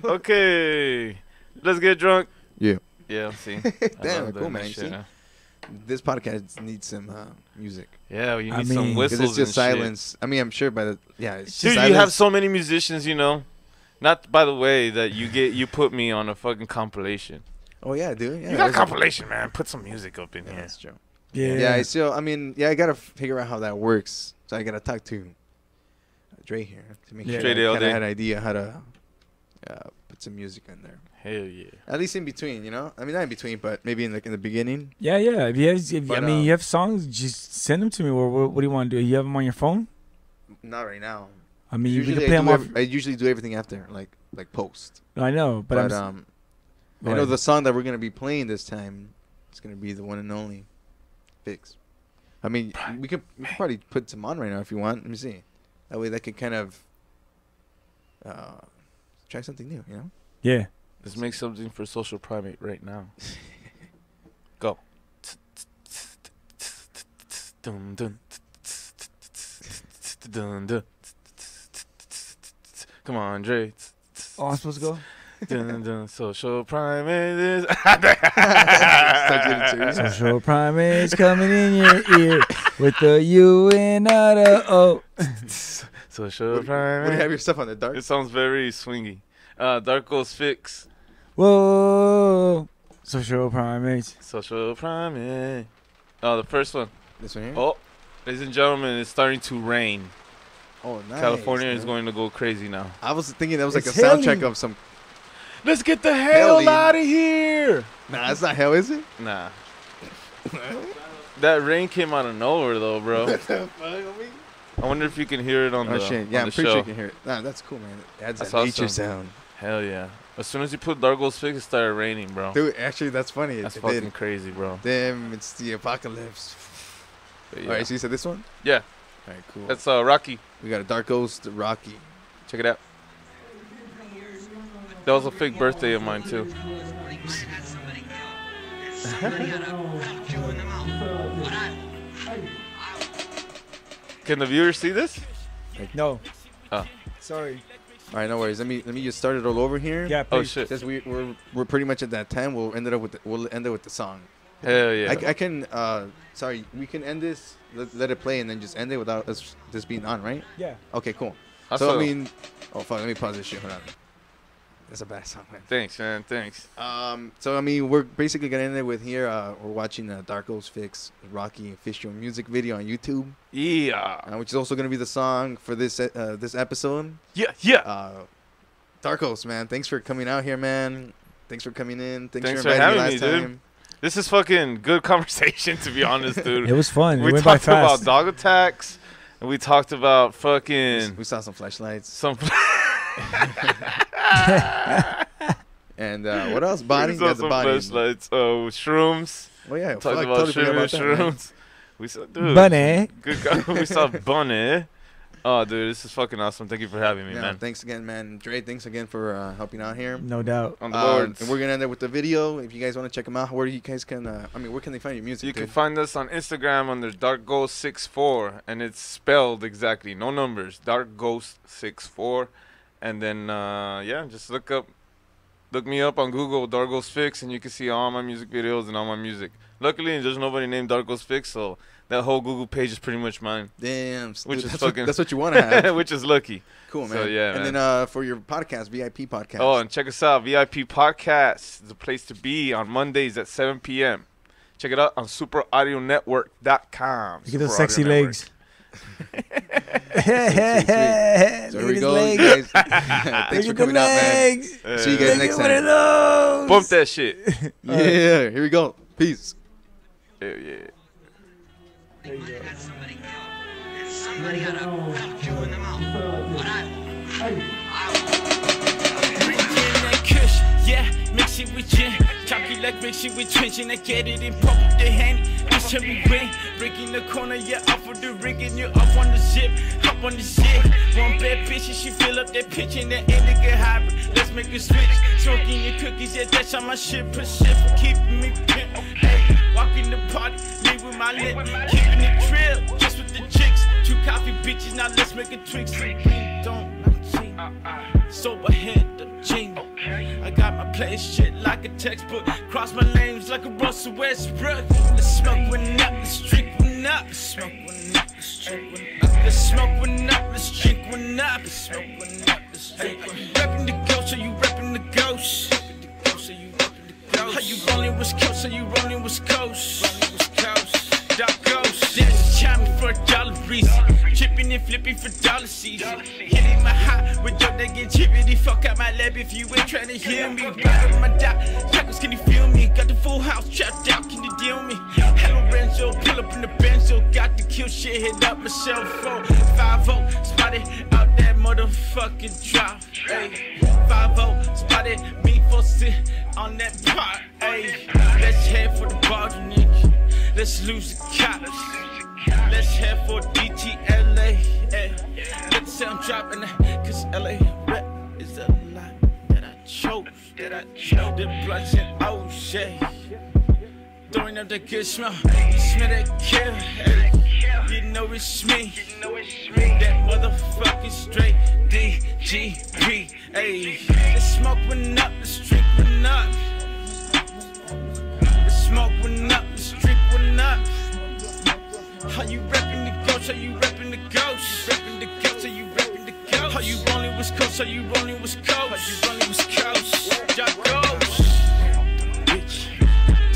Okay. Let's get drunk. Yeah. Yeah, see. Damn, love cool, that man. shit, See? huh? This podcast needs some music. Yeah, well, you I need mean, some 'cause whistles Because it's just and silence. I mean, I'm sure by the it's shit. just Dude, you have silence. so many musicians, you know. Not by the way that you put me on a fucking compilation. Oh yeah, dude. Yeah, You got a compilation, man. Put some music up in Yeah, here. that's true. Yeah. Yeah, I still. I mean, yeah, I gotta figure out how that works. So I gotta talk to Dre here to make Yeah. sure Dre I all kind of day. had an idea how to put some music in there. Hell yeah. At least in between, you know. I mean, not in between, but maybe in the beginning. Yeah. If you have, But, you have songs, just send them to me. Or what do you want to do? You have them on your phone? Not right now. I mean, you can Usually play them off. I usually do everything after, like post. I know, but But I'm. I know the song that we're gonna be playing this time is gonna be the one and only Fix. I mean, we could probably put some on right now if you want. Let me see. That way, that could kind of try something new. You know? Yeah. Let's make something for Social Primate right now. Go. Dun, dun. Dun, dun. Come on, Dre. Oh, I'm supposed to go? Dun, dun. Social Primate. Social Primates coming in your ear with the U and not a O. Social Primate. What do you have your stuff on the dark? It sounds very swingy. Dark Ghost Fix. Whoa. Social Primates. Social Primate. Oh, the first one. This one here? Oh, ladies and gentlemen, it's starting to rain. Oh, nice. California is going to go crazy now. I was thinking that was like It's a soundtrack hailing. of some... Let's get the hell Hailing. out of here. Nah, it's not hell, is it? Nah. That rain came out of nowhere, though, bro. What the fuck, homie? I wonder if you can hear it on Oh, the shit. on Yeah, the I'm pretty show. sure you can hear it. Nah, that's cool, man. It adds That's that nature awesome. sound. Hell yeah. As soon as you put Dark Ghost Fix, it started raining, bro. Dude, actually, that's funny. That's It fucking did. crazy, bro. Damn, it's the apocalypse. But yeah. All right, so you said this one? Yeah. All right, cool. That's Rocky. We got a Dark Ghost, Rocky. Check it out. That was a fake birthday of mine, too. Can the viewers see this? No. Oh. Sorry. All right, no worries. Let me just start it all over here. Yeah, Oh, please. shit. Since we're pretty much at that time, we'll end it with the song. Hell yeah. I can sorry, we can end this, let it play, and then just end it without us this being on, right? Yeah. Okay, cool. Also- So I mean, oh fuck, let me pause this shit. Hold on. That's a bad song, man. Thanks, man. Thanks. So I mean, we're basically gonna end it with here. We're watching Dark Ghost Fix Rocky official music video on YouTube, Yeah. which is also gonna be the song for this episode. Yeah. Dark Ghost, man, thanks for coming out here, man. Thanks for coming in. Thanks for for inviting me having last me, dude. time. This is fucking good conversation, to be honest, dude. It was fun. We It went by talked about fast. dog attacks, and we talked about fucking We saw some flashlights. some. And what else? Body. We Yeah, saw the some body. flashlights. Oh, shrooms. Oh yeah, Talked fuck, about totally forgot about that, man. shrooms. We saw, dude. Bunny. Good guy. We saw Bunny. Oh, dude, this is fucking awesome. Thank you for having me, Yeah, man. thanks again, man. Dre, thanks again for helping out here. No doubt. On the boards. And we're gonna end it with the video. If you guys want to check them out, where you guys can, where can they find your music? You can dude? find us on Instagram under Dark Ghost 64, and it's spelled exactly, no numbers. Dark Ghost 64, and then yeah, just look me up on Google, Dark Ghost Fix, and you can see all my music videos and all my music. Luckily, there's nobody named Dark Ghost Fix, so that whole Google page is pretty much mine. Damn, Which dude, is that's fucking- that's what you want to have. Which is lucky. Cool, man. So, yeah, and man. then for your podcast, VIP podcast. Oh, and check us out, VIP Podcast. It's a place to be on Mondays at 7 p.m. Check it out on superaudionetwork.com. Look at those Super sexy Audio Network. legs. So here we go, you guys. Thanks for coming out, man. See you guys next Look at one of time. those. Bump that shit. Yeah, here we go. Peace. Hell yeah. Somebody gotta fuck you in the mouth. That kush, yeah, mix it with gin. Chalky like mix it with twitch, and I get it in pop with the hand. Each time we win, breaking the corner, yeah, off of the rig, and you're up on the zip, hop on the zip. One bad bitch, and she fill up that pitch, and that indica hybrid. Let's make a switch. Smoking your cookies, yeah, that's on my shit. Percent for keeping me pimp. Hey, walking the party, leave with my lip, keeping it trill, just with the chicks. Two coffee bitches, now let's make a trick. So green don't like cheat. Sober head of jingle. I got my play shit like a textbook. Cross my lanes like a Russell Westbrook. Let's smoke one up, let's drink one up. Let's smoke one up, let's drink one up. Let's smoke one up, let's drink one up. Let's smoke one up, let's drink one up. Reppin' the ghost, are you reppin' the ghost? Reppin' the ghost, are you reppin' the ghost? How you rollin' West Coast, are you rollin' West Coast? Rollin' West Coast. Dark Ghost, dance chiming for $1 reason. Chipping and flipping for dollar season. Hitting my hot with your nigga chippity. Fuck out my lab if you ain't trying to hear me. Right on my dot, Jackals, can you feel me? Got the full house trapped out, can you deal me? Hello Renzo, pull up in the Benzo. Got the kill shit, hit up my cell phone. 5-0, spotted out that motherfucking drop. Hey, 5-0, spotted me for sit on that pot. Hey, let's head for the border, nigga. Let's lose the cops. Let's head for DTLA. Let's say I'm dropping it, cause LA rap is a lot that I chose. The blunts and oh shit. Throwing up that good smell. You smell that kill. You know it's me. That motherfucking straight DGP. Ayy, the smoke went up, the street went up. The smoke went up, the street went up. How you reppin' the ghost? How you reppin' the ghost? Reppin' the ghost? How you reppin' the ghost? How you rolling West Coast? How you rolling West Coast? How you rolling West Coast? Y'all ghost. Bitch,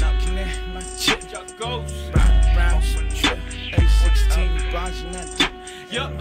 knocking at my chip. Y'all ghost. Brown trip. A16 bonds in that dip. Yup.